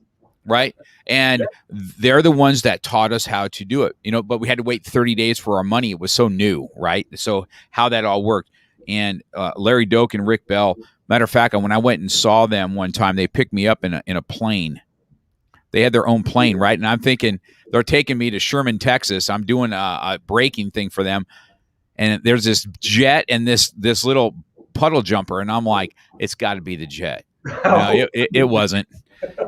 Right. And they're the ones that taught us how to do it, but we had to wait 30 days for our money. It was so new. Right. So how that all worked. And Larry Doak and Rick Bell, matter of fact, when I went and saw them one time, they picked me up in a plane. They had their own plane, right? And I'm thinking they're taking me to Sherman, Texas. I'm doing a braking thing for them. And there's this jet and this little puddle jumper. And I'm like, it's got to be the jet. No, it wasn't.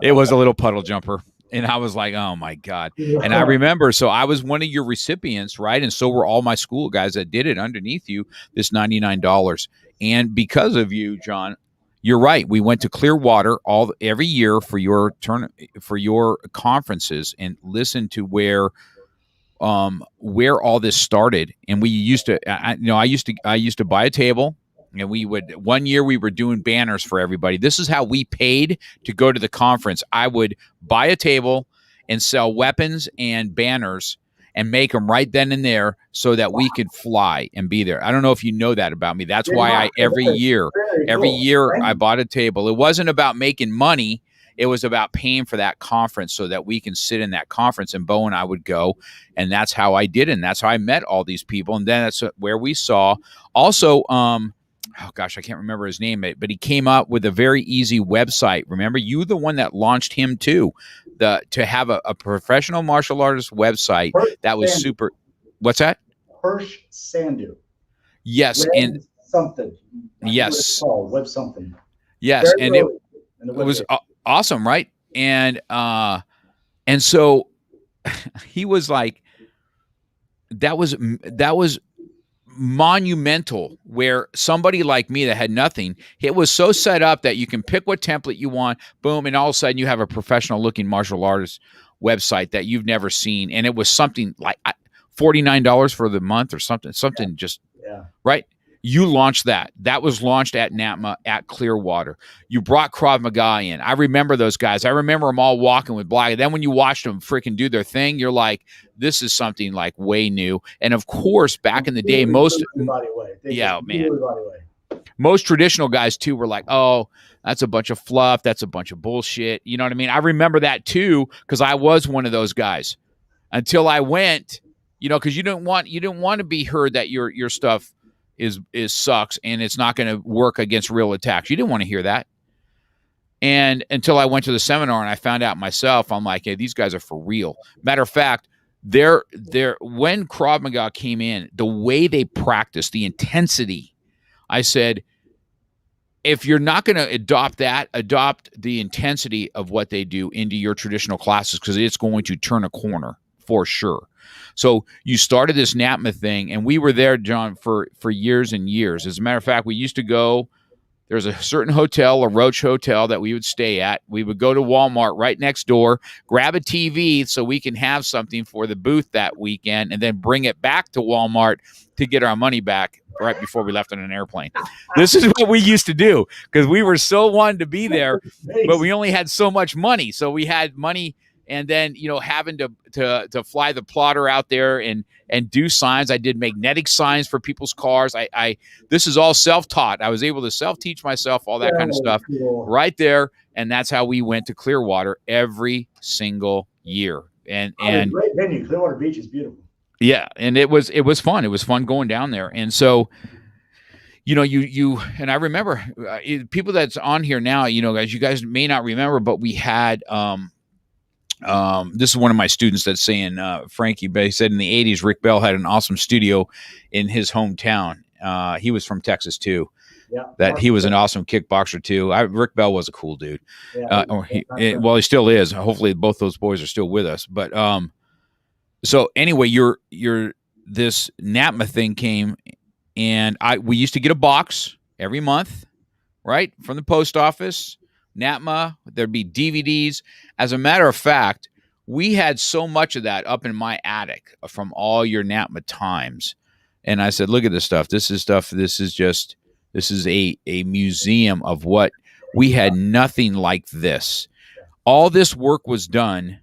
It was a little puddle jumper. And I was like, oh, my God. And I remember, so I was one of your recipients, right? And so were all my school guys that did it underneath you, this $99. And because of you, John, you're right. We went to Clearwater every year for your conferences and listened to where all this started. And we used to, I used to buy a table, and one year we were doing banners for everybody. This is how we paid to go to the conference. I would buy a table and sell weapons and banners and make them right then and there so that we could fly and be there. I don't know if you know that about me. That's why every year I bought a table. It wasn't about making money. It was about paying for that conference so that we can sit in that conference, and Bo and I would go. And that's how I did it. And that's how I met all these people. And then that's where we saw also, oh gosh, I can't remember his name, but he came up with a very easy website. Remember, you were the one that launched him too, to have a professional martial artist website that was super. What's that? Hirsch Sandu. Yes, and something. Yes, web something. Yes, and it was awesome, right? And so he was like, that was monumental, where somebody like me that had nothing, it was so set up that you can pick what template you want, boom, and all of a sudden you have a professional looking martial artist website that you've never seen. And it was something like $49 for the month or something just right. You launched that. That was launched at NATMA at Clearwater. You brought Krav Maga in. I remember those guys. I remember them all walking with black. Then when you watched them freaking do their thing, you're like, this is something like way new. And of course, back in the day, most traditional guys too were like, oh, that's a bunch of fluff. That's a bunch of bullshit. You know what I mean? I remember that too, because I was one of those guys until I went, because you didn't want to be heard that your stuff is sucks and it's not going to work against real attacks. You didn't want to hear that. And until I went to the seminar and I found out myself, I'm like, hey, these guys are for real. Matter of fact, when Krav Maga came in, the way they practiced, the intensity, I said, if you're not going to adopt the intensity of what they do into your traditional classes, because it's going to turn a corner for sure. So you started this NATMA thing, and we were there, John, for years and years. As a matter of fact, we used to go, there's a certain hotel, a Roach Hotel, that we would stay at. We would go to Walmart right next door, grab a TV so we can have something for the booth that weekend, and then bring it back to Walmart to get our money back right before we left on an airplane. This is what we used to do, because we were so wanted to be there, but we only had so much money. So we had money. And then, having to fly the plotter out there and do signs. I did magnetic signs for people's cars. This is all self-taught. I was able to self-teach myself, all that kind of stuff right there. And that's how we went to Clearwater every single year. And great venue. Clearwater Beach is beautiful. Yeah. And it was fun. It was fun going down there. And so, you and I remember people that's on here now, guys, you guys may not remember, but we had, this is one of my students that's saying, Frankie Bay said in the 80s, Rick Bell had an awesome studio in his hometown. He was from Texas too. Yeah. That he was an awesome kickboxer too. Rick Bell was a cool dude. Yeah, he still is. Hopefully both those boys are still with us. But, so anyway, this NATMA thing came, and we used to get a box every month, right? From the post office. NATMA, there'd be DVDs. As a matter of fact, we had so much of that up in my attic from all your NATMA times. And I said, look at this stuff. This is a museum of what we had. Nothing like this. All this work was done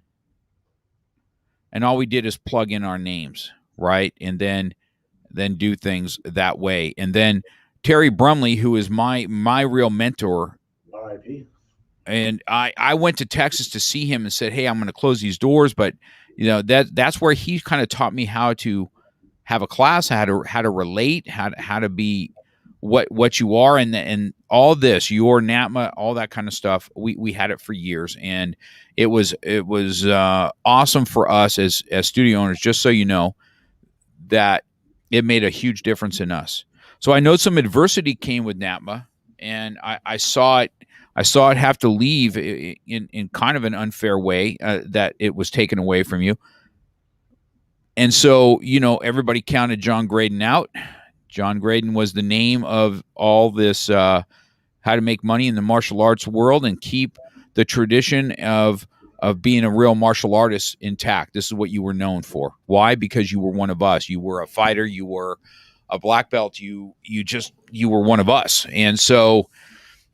and all we did is plug in our names, right? And then do things that way. And then Terry Brumley, who is my real mentor, R.I.P. And I went to Texas to see him and said, "Hey, I'm going to close these doors," but that's where he kind of taught me how to have a class, how to relate, how to be what you are, and all this, your NATMA, all that kind of stuff. We had it for years, and it was awesome for us as studio owners. Just so you know, that it made a huge difference in us. So I know some adversity came with NATMA, and I saw it. I saw it have to leave in kind of an unfair way, that it was taken away from you. And so, everybody counted John Graden out. John Graden was the name of all this, how to make money in the martial arts world and keep the tradition of being a real martial artist intact. This is what you were known for. Why? Because you were one of us. You were a fighter. You were a black belt. You were one of us. And so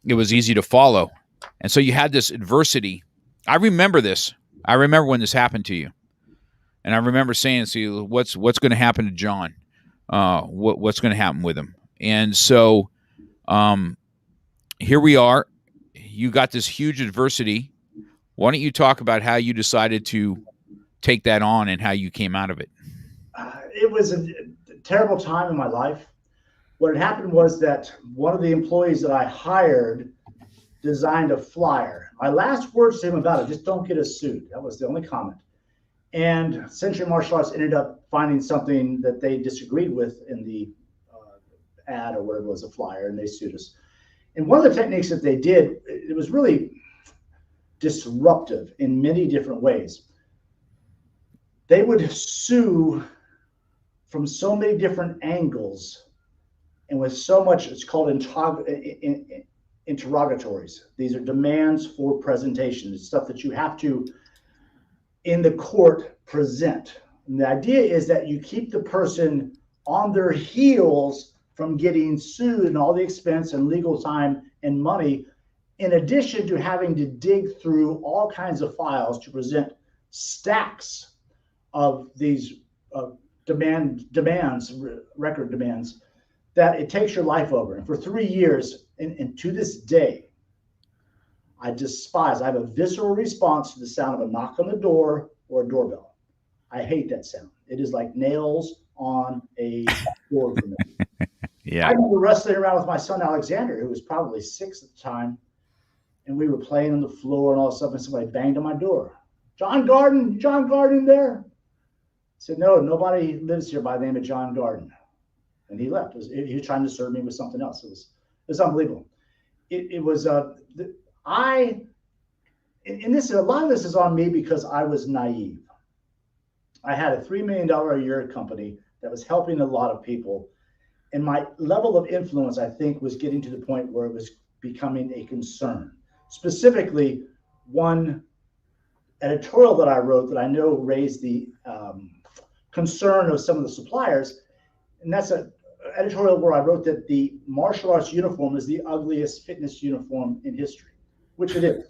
it was easy to follow. And so you had this adversity. I remember this. I remember when this happened to you. And I remember saying to you, what's going to happen to John? What's going to happen with him? And so here we are. You got this huge adversity. Why don't you talk about how you decided to take that on and how you came out of it? It was a terrible time in my life. What had happened was that one of the employees that I hired designed a flyer. My last words to him about it, just don't get us sued. That was the only comment. And Century Martial Arts ended up finding something that they disagreed with in the ad or whatever it was, a flyer, and they sued us. And one of the techniques that they did, it was really disruptive in many different ways. They would sue from so many different angles and with so much, it's called interrogatories. These are demands for presentation. It's stuff that you have to, in the court, present. And the idea is that you keep the person on their heels from getting sued and all the expense and legal time and money, in addition to having to dig through all kinds of files to present stacks of these record demands, that it takes your life over. And for 3 years, and to this day, I have a visceral response to the sound of a knock on the door or a doorbell. I hate that sound. It is like nails on a door for me. Yeah. I remember wrestling around with my son Alexander, who was probably 6 at the time, and we were playing on the floor and all this stuff, and somebody banged on my door. John Graden there? I said, no, nobody lives here by the name of John Graden. And he left. He was trying to serve me with something else. It was unbelievable. A lot of this is on me because I was naive. I had a $3 million a year company that was helping a lot of people. And my level of influence, I think, was getting to the point where it was becoming a concern. Specifically, one editorial that I wrote that I know raised the concern of some of the suppliers. And that's an editorial where I wrote that the martial arts uniform is the ugliest fitness uniform in history, which it is.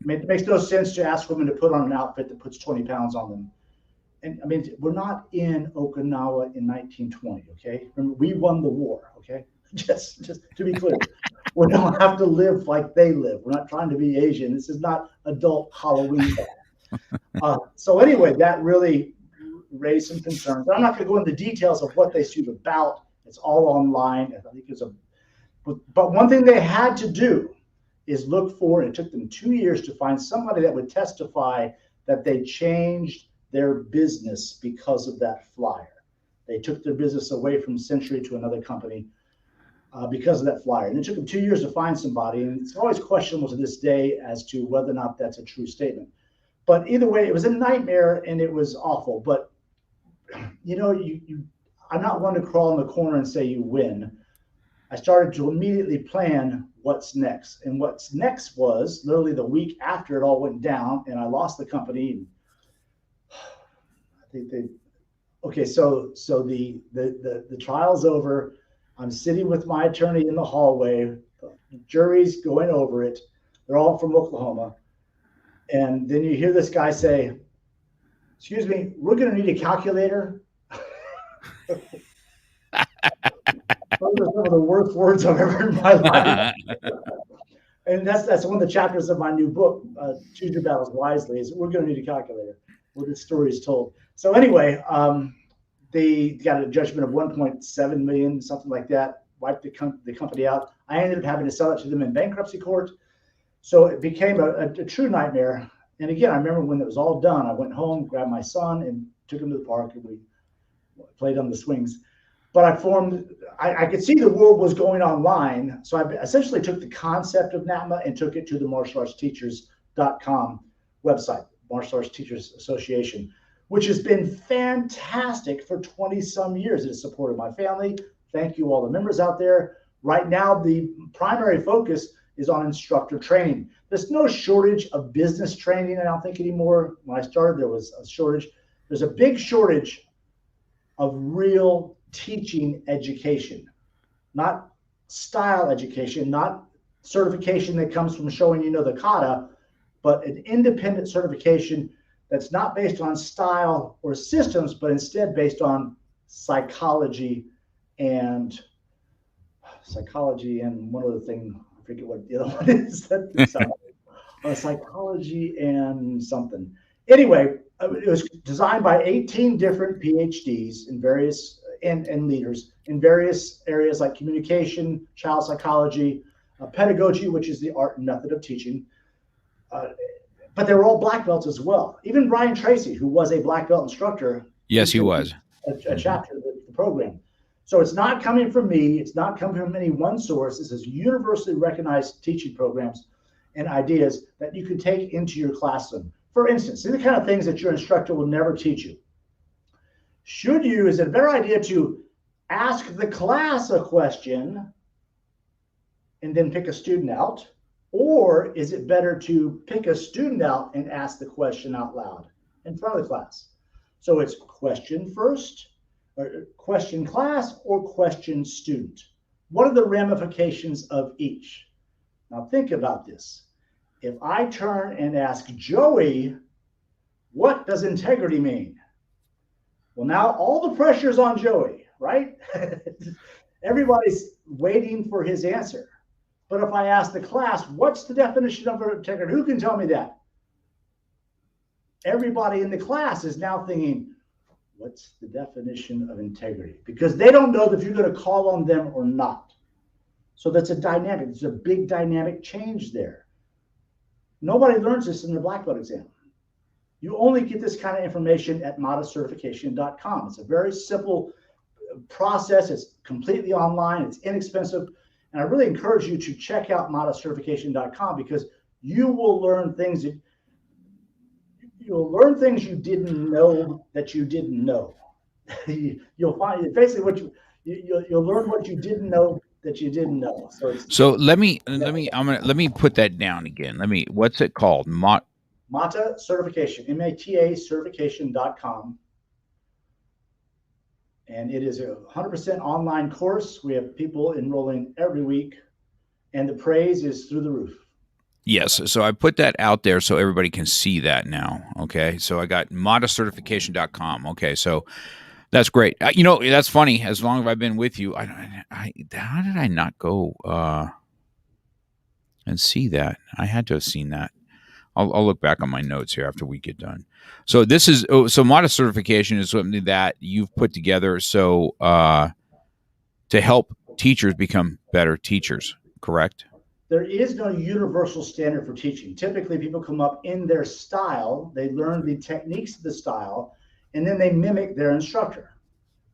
I mean, it makes no sense to ask women to put on an outfit that puts 20 pounds on them. And I mean, we're not in Okinawa in 1920, okay? Remember, we won the war, okay? Just to be clear, we don't have to live like they live. We're not trying to be Asian. This is not adult Halloween. So anyway, that really raised some concerns. I'm not going to go into the details of what they sued about. It's all online. I think but one thing they had to do is look for, and it took them 2 years to find somebody that would testify that they changed their business because of that flyer. They took their business away from Century to another company because of that flyer. And it took them 2 years to find somebody. And it's always questionable to this day as to whether or not that's a true statement. But either way, it was a nightmare and it was awful. But I'm not one to crawl in the corner and say you win. I started to immediately plan what's next. And what's next was literally the week after it all went down and I lost the company. So the trial's over. I'm sitting with my attorney in the hallway. The jury's going over it. They're all from Oklahoma. And then you hear this guy say, excuse me, we're going to need a calculator. Those are some of the worst words I've ever heard in my life. And that's one of the chapters of my new book, Choose Your Battles Wisely, is we're going to need a calculator where the story is told. So anyway, they got a judgment of 1.7 million, something like that, wiped the company out. I ended up having to sell it to them in bankruptcy court. So it became a true nightmare. And again, I remember when it was all done, I went home, grabbed my son, and took him to the park, and we played on the swings. But I could see the world was going online. So I essentially took the concept of NATMA and took it to the MASuccess.com website, Martial Arts Teachers Association, which has been fantastic for 20 some years. It has supported my family. Thank you, all the members out there. Right now, the primary focus is on instructor training. There's no shortage of business training, I don't think, anymore. When I started, there was a shortage. There's a big shortage of real teaching education, not style education, not certification that comes from showing you know the kata, but an independent certification that's not based on style or systems, but instead based on psychology and one other thing, I forget what the other one is. Psychology and something. Anyway, it was designed by 18 different PhDs in various and leaders in various areas like communication, child psychology, pedagogy, which is the art and method of teaching. But they were all black belts as well. Even Brian Tracy, who was a black belt instructor. Yes, he was. A chapter of the program. So it's not coming from me. It's not coming from any one source. This is universally recognized teaching programs and ideas that you can take into your classroom. For instance, these are the kind of things that your instructor will never teach you. Is it a better idea to ask the class a question and then pick a student out? Or is it better to pick a student out and ask the question out loud in front of the class? So it's question first, or question class, or question student. What are the ramifications of each? Now think about this. If I turn and ask Joey, what does integrity mean? Well, now all the pressure is on Joey, right? Everybody's waiting for his answer. But if I ask the class, what's the definition of integrity? Who can tell me that? Everybody in the class is now thinking, what's the definition of integrity? Because they don't know if you're going to call on them or not. So that's a dynamic. There's a big dynamic change there. Nobody learns this in their black belt exam. You only get this kind of information at MASuccess.com. It's a very simple process. It's completely online. It's inexpensive. And I really encourage you to check out MASuccess.com because you will learn things you didn't know that you didn't know. You'll find basically you'll learn what you didn't know that you didn't know. So let me put that down again. What's it called? MATA certification, MATA certification.com. And it is a 100% online course. We have people enrolling every week, and the praise is through the roof. Yes. So I put that out there so everybody can see that now. Okay. So I got MATAcertification.com. Okay. So that's great. That's funny. As long as I've been with you, how did I not go and see that? I had to have seen that. I'll look back on my notes here after we get done. So this is MATA certification is something that you've put together to help teachers become better teachers, correct? There is no universal standard for teaching. Typically, people come up in their style, they learn the techniques of the style, and then they mimic their instructor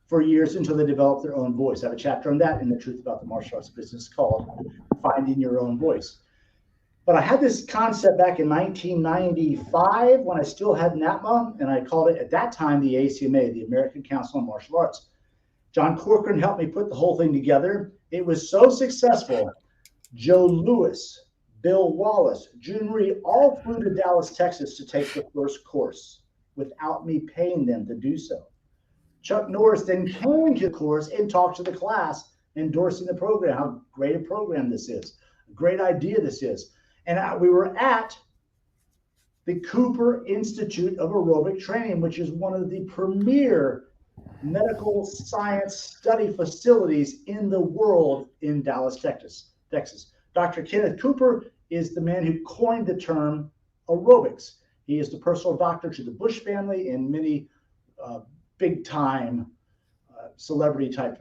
for years until they develop their own voice. I have a chapter on that in The Truth About the Martial Arts Business called Finding Your Own Voice. But I had this concept back in 1995 when I still had NATMA, and I called it at that time the ACMA, the American Council on Martial Arts. John Corcoran helped me put the whole thing together. It was so successful. Joe Lewis, Bill Wallace, June Reed all flew to Dallas, Texas to take the first course without me paying them to do so. Chuck Norris then came to the course and talked to the class, endorsing the program, how great a program this is, a great idea this is. And we were at the Cooper Institute of Aerobic Training, which is one of the premier medical science study facilities in the world in Dallas, Texas. Dr. Kenneth Cooper is the man who coined the term aerobics. He is the personal doctor to the Bush family and many big time celebrity type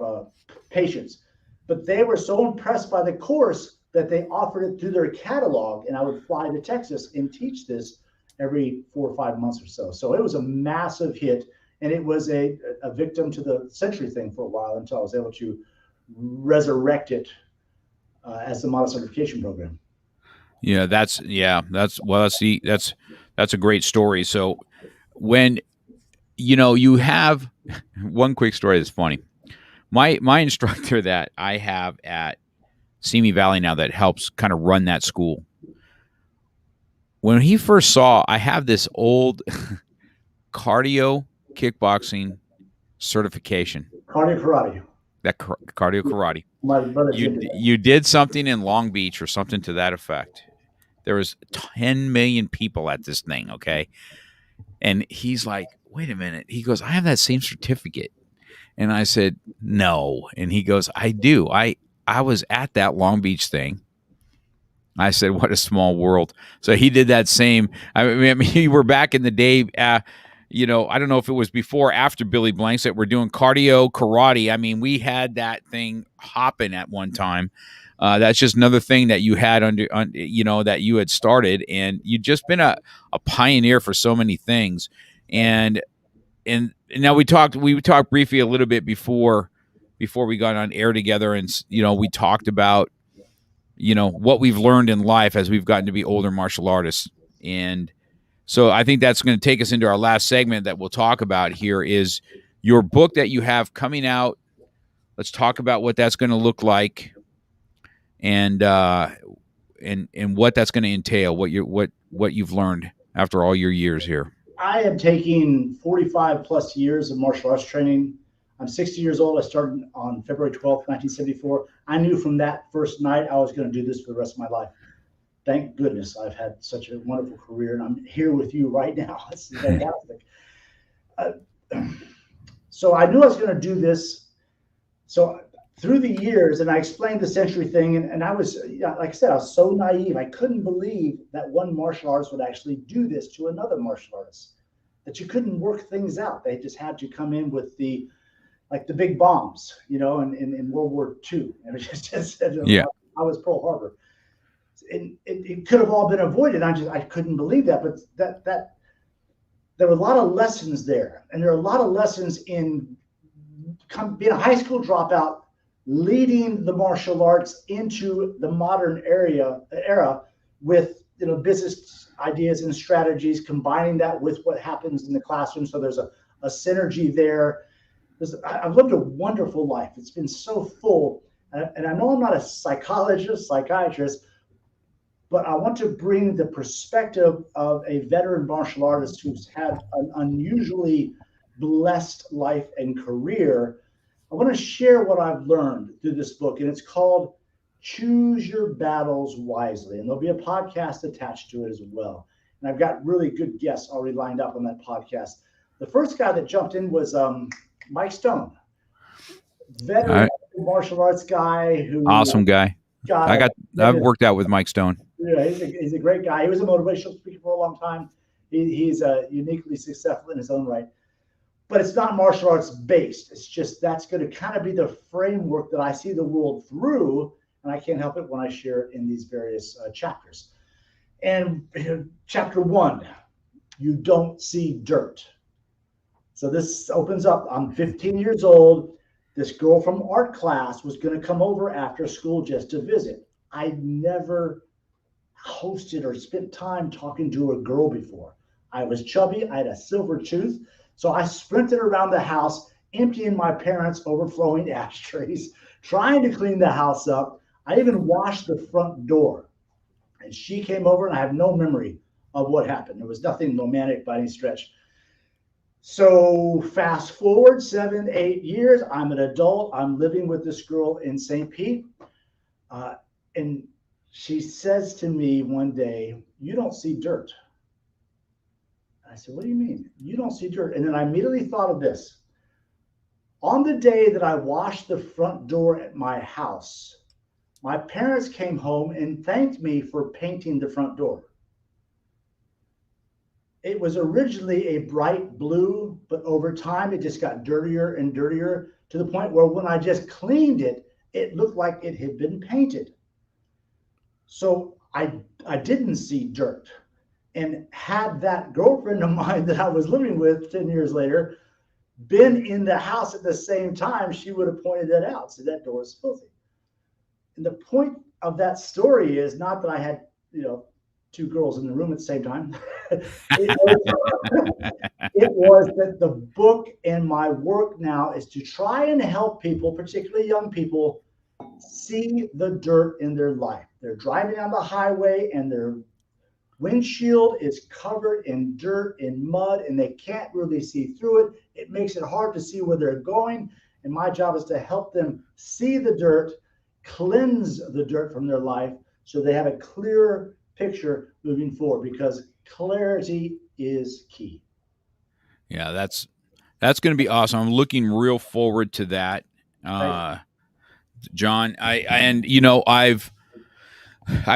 patients. But they were so impressed by the course that they offered it through their catalog, and I would fly to Texas and teach this every 4 or 5 months or so. So it was a massive hit, and it was a victim to the century thing for a while until I was able to resurrect it as the model certification program. Yeah, that's a great story. So when you have one quick story that's funny. My instructor that I have at Simi Valley now that helps kind of run that school. When he first saw, I have this old cardio kickboxing certification. Cardio karate. That cardio karate. My brother you did something in Long Beach or something to that effect. There was 10 million people at this thing, okay? And he's like, wait a minute. He goes, I have that same certificate. And I said, no. And he goes, I do. I was at that Long Beach thing. I said, what a small world. So he did that same. I mean, we were back in the day, I don't know if it was before or after Billy Blanks that we're doing cardio karate. I mean, we had that thing hopping at one time. That's just another thing that you had that you had started, and you'd just been a pioneer for so many things. And now we talked briefly a little bit before we got on air together, and we talked about what we've learned in life as we've gotten to be older martial artists. And so I think that's going to take us into our last segment that we'll talk about here is your book that you have coming out. Let's talk about what that's going to look like and what that's going to entail, what you've learned after all your years here. I am taking 45 plus years of martial arts training. I'm 60 years old. I started on February 12th, 1974. I knew from that first night I was going to do this for the rest of my life. Thank goodness I've had such a wonderful career, and I'm here with you right now. It's fantastic. So I knew I was going to do this. So through the years, and I explained the century thing, and I was, like I said, I was so naive. I couldn't believe that one martial artist would actually do this to another martial artist, that you couldn't work things out. They just had to come in with the big bombs, in World War II. And it just said, I was Pearl Harbor. And it could have all been avoided. I couldn't believe that. But that there were a lot of lessons there. And there are a lot of lessons in being a high school dropout, leading the martial arts into the modern era with business ideas and strategies, combining that with what happens in the classroom. So there's a synergy there. I've lived a wonderful life. It's been so full. And I know I'm not a psychiatrist, but I want to bring the perspective of a veteran martial artist who's had an unusually blessed life and career. I want to share what I've learned through this book, and it's called Choose Your Battles Wisely. And there'll be a podcast attached to it as well. And I've got really good guests already lined up on that podcast. The first guy that jumped in was Mike Stone, veteran martial arts guy who awesome guy. I've worked out with Mike Stone. Yeah, he's a great guy. He was a motivational speaker for a long time. He's uniquely successful in his own right. But it's not martial arts based. It's just that's going to kind of be the framework that I see the world through, and I can't help it when I share it in these various chapters. And chapter 1, you don't see dirt. So this opens up. I'm 15 years old. This girl from art class was going to come over after school just to visit. I never hosted or spent time talking to a girl before. I was chubby. I had a silver tooth. So I sprinted around the house, emptying my parents' overflowing ashtrays, trying to clean the house up. I even washed the front door. And she came over, and I have no memory of what happened. There was nothing romantic by any stretch. So fast forward 7, 8 years, I'm an adult. I'm living with this girl in St. Pete. And she says to me one day, "You don't see dirt." I said, what do you mean? You don't see dirt. And then I immediately thought of this. On the day that I washed the front door at my house, my parents came home and thanked me for painting the front door. It was originally a bright blue, but over time it just got dirtier and dirtier to the point where when I just cleaned it, it looked like it had been painted. So I didn't see dirt. And had that girlfriend of mine that I was living with 10 years later been in the house at the same time, she would have pointed that out. So that door is filthy. And the point of that story is not that I had, two girls in the room at the same time. It was that the book and my work now is to try and help people, particularly young people, see the dirt in their life. They're driving down the highway and their windshield is covered in dirt and mud and they can't really see through it. It makes it hard to see where they're going. And my job is to help them see the dirt, cleanse the dirt from their life so they have a clearer picture moving forward, because clarity is key. Yeah, that's going to be awesome. I'm looking real forward to that, John. I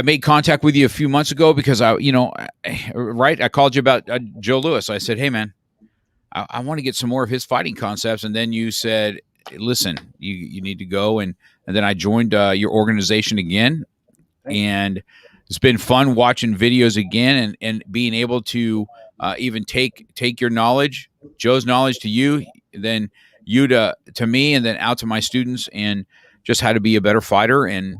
made contact with you a few months ago because I called you about Joe Louis. I said, hey man, I want to get some more of his fighting concepts. And then you said, listen, you need to go. And then I joined your organization again. And it's been fun watching videos again and being able to even take your knowledge, Joe's knowledge to you, then you to me, and then out to my students, and just how to be a better fighter and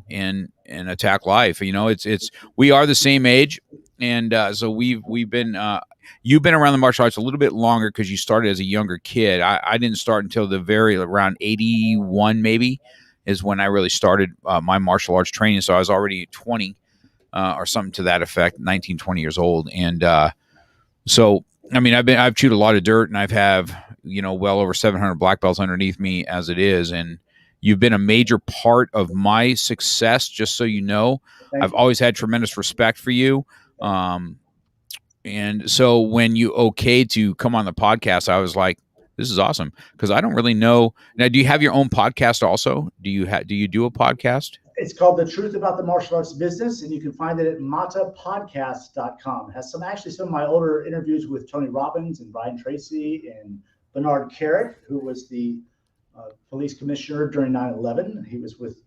attack life. It's we are the same age, and so we've been you've been around the martial arts a little bit longer because you started as a younger kid. I didn't start until around 81 maybe is when I really started my martial arts training. So I was already 20 or something to that effect, 19, 20 years old. And so, I mean, I've chewed a lot of dirt, and I've have, well over 700 black belts underneath me as it is. And you've been a major part of my success, just so you know. I've always had tremendous respect for you. And so when you okayed to come on the podcast, I was like, this is awesome, because I don't really know. Now, do you have your own podcast also? Do you do a podcast? It's called The Truth About the Martial Arts Business, and you can find it at matapodcast.com. It has some of my older interviews with Tony Robbins and Brian Tracy and Bernard Carrick, who was the police commissioner during 9/11. He was with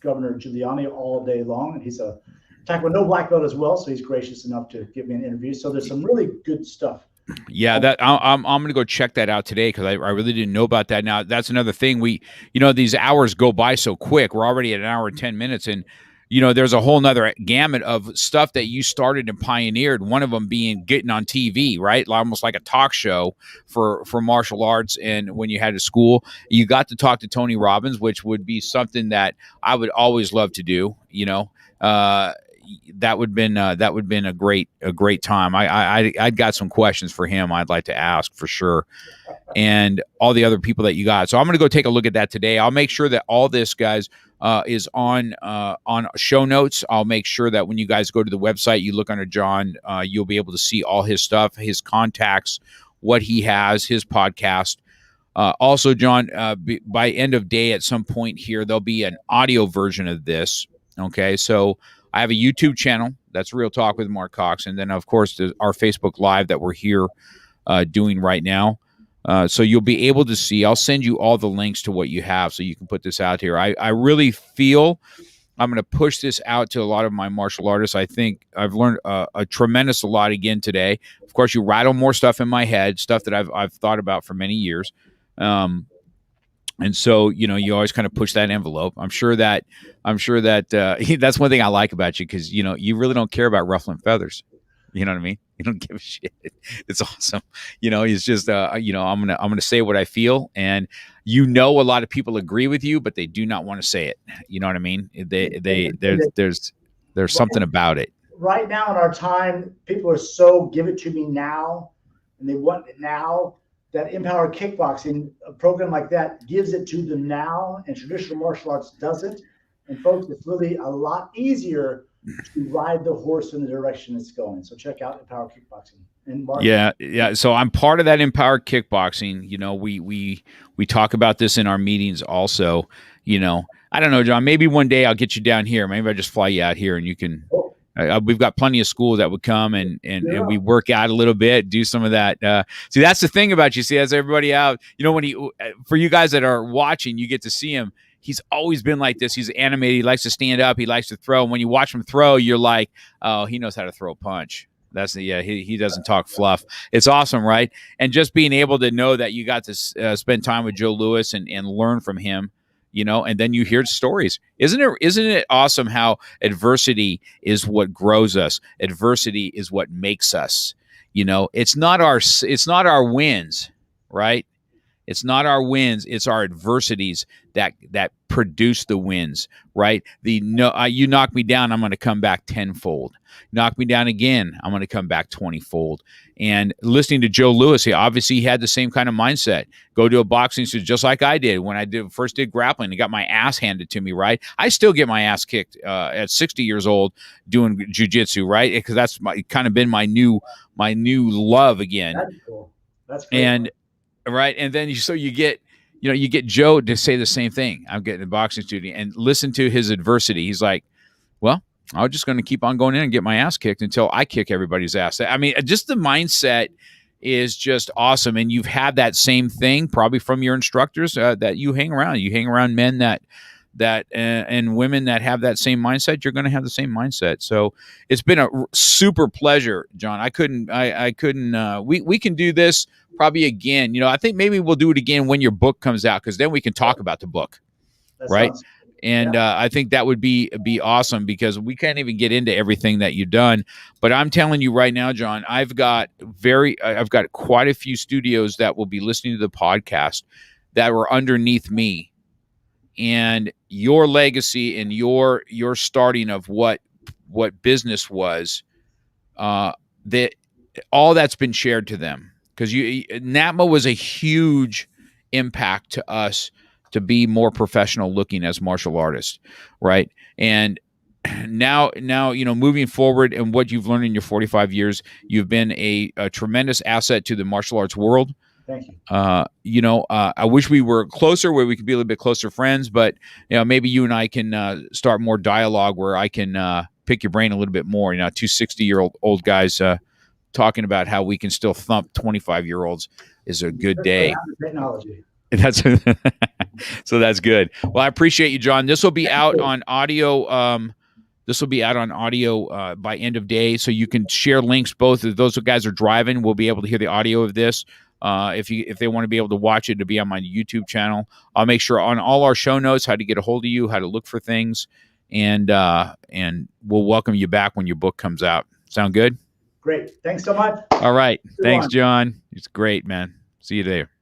Governor Giuliani all day long, and he's a Taekwondo black belt as well, so he's gracious enough to give me an interview. So there's some really good stuff. Yeah, that I'm going to go check that out today, because I really didn't know about that. Now, that's another thing. These hours go by so quick. We're already at an hour and 10 minutes, and there's a whole nother gamut of stuff that you started and pioneered. One of them being getting on TV, right? Almost like a talk show for martial arts. And when you had a school, you got to talk to Tony Robbins, which would be something that I would always love to do. That would been a great time. I got some questions for him I'd like to ask for sure, and all the other people that you got. So I'm going to go take a look at that today. I'll make sure that all this, guys, is on show notes. I'll make sure that when you guys go to the website, you look under John, you'll be able to see all his stuff, his contacts, what he has, his podcast. Also, John, by end of day at some point here, there'll be an audio version of this. Okay, so I have a YouTube channel. That's Real Talk with Mark Cox. And then, of course, our Facebook Live that we're here doing right now. So you'll be able to see. I'll send you all the links to what you have so you can put this out here. I really feel I'm going to push this out to a lot of my martial artists. I think I've learned a tremendous lot again today. Of course, you rattle more stuff in my head, stuff that I've thought about for many years. And so, you always kind of push that envelope. I'm sure that that's one thing I like about you, because, you really don't care about ruffling feathers. You know what I mean? You don't give a shit. It's awesome. It's just, I'm going to say what I feel. And, a lot of people agree with you, but they do not want to say it. You know what I mean? There's something about it. Right now in our time, people are so give it to me now, and they want it now. That Empower Kickboxing, a program like that, gives it to them now, and traditional martial arts doesn't. And folks, it's really a lot easier to ride the horse in the direction it's going. So check out Empower Kickboxing. And Mark, Yeah. So I'm part of that Empowered Kickboxing. You know, we talk about this in our meetings also. You know, I don't know, John. Maybe one day I'll get you down here. Maybe I just fly you out here and you can. We've got plenty of schools that would come and we work out a little bit, do some of that. See, that's the thing about you. See, as everybody out, you know, for you guys that are watching, you get to see him. He's always been like this. He's animated. He likes to stand up. He likes to throw. And when you watch him throw, you're like, oh, he knows how to throw a punch. He doesn't talk fluff. It's awesome, right? And just being able to know that you got to spend time with Joe Louis and learn from him, you know, and then you hear stories. Isn't it awesome how adversity is what grows us? Adversity is what makes us. You know, it's not our wins, right? It's not our wins, it's our adversities that produce the wins, right? You knock me down, I'm going to come back tenfold. Knock me down again, I'm going to come back 20-fold. And listening to Joe Louis, he obviously had the same kind of mindset. Go to a boxing studio just like I did when I first did grappling and got my ass handed to me, right? I still get my ass kicked at 60 years old doing jiu-jitsu, right? Because that's kind of been my new love again. That's cool. That's great. And right, and then you get Joe to say the same thing. I'm getting a boxing studio and listen to his adversity. He's like, well, I'm just going to keep on going in and get my ass kicked until I kick everybody's ass. I mean, just the mindset is just awesome. And you've had that same thing probably from your instructors that you hang around. You hang around men that and women that have that same mindset. You're going to have the same mindset. So it's been a super pleasure, John. We can do this probably again. You know, I think maybe we'll do it again when your book comes out, because then we can talk about the book. Right. And I think that would be awesome, because we can't even get into everything that you've done. But I'm telling you right now, John, I've got quite a few studios that will be listening to the podcast that were underneath me, and your legacy and your starting of what business was, that all that's been shared to them, because NATMA was a huge impact to us to be more professional looking as martial artists, right? And now, you know, moving forward and what you've learned in your 45 years, you've been a tremendous asset to the martial arts world. Thank you. You know, I wish we were closer, where we could be a little bit closer friends, but, you know, maybe you and I can start more dialogue where I can pick your brain a little bit more. You know, two 60-year-old guys talking about how we can still thump 25-year-olds is a good day. Technology. That's so that's good. Well, I appreciate you, John. This will be out on audio. By end of day, so you can share links. Both of those guys are driving. We'll be able to hear the audio of this. If they want to be able to watch it, to be on my YouTube channel. I'll make sure on all our show notes how to get a hold of you, how to look for things, and we'll welcome you back when your book comes out. Sound good? Great. Thanks so much. All right. Thanks, John. It's great, man. See you there.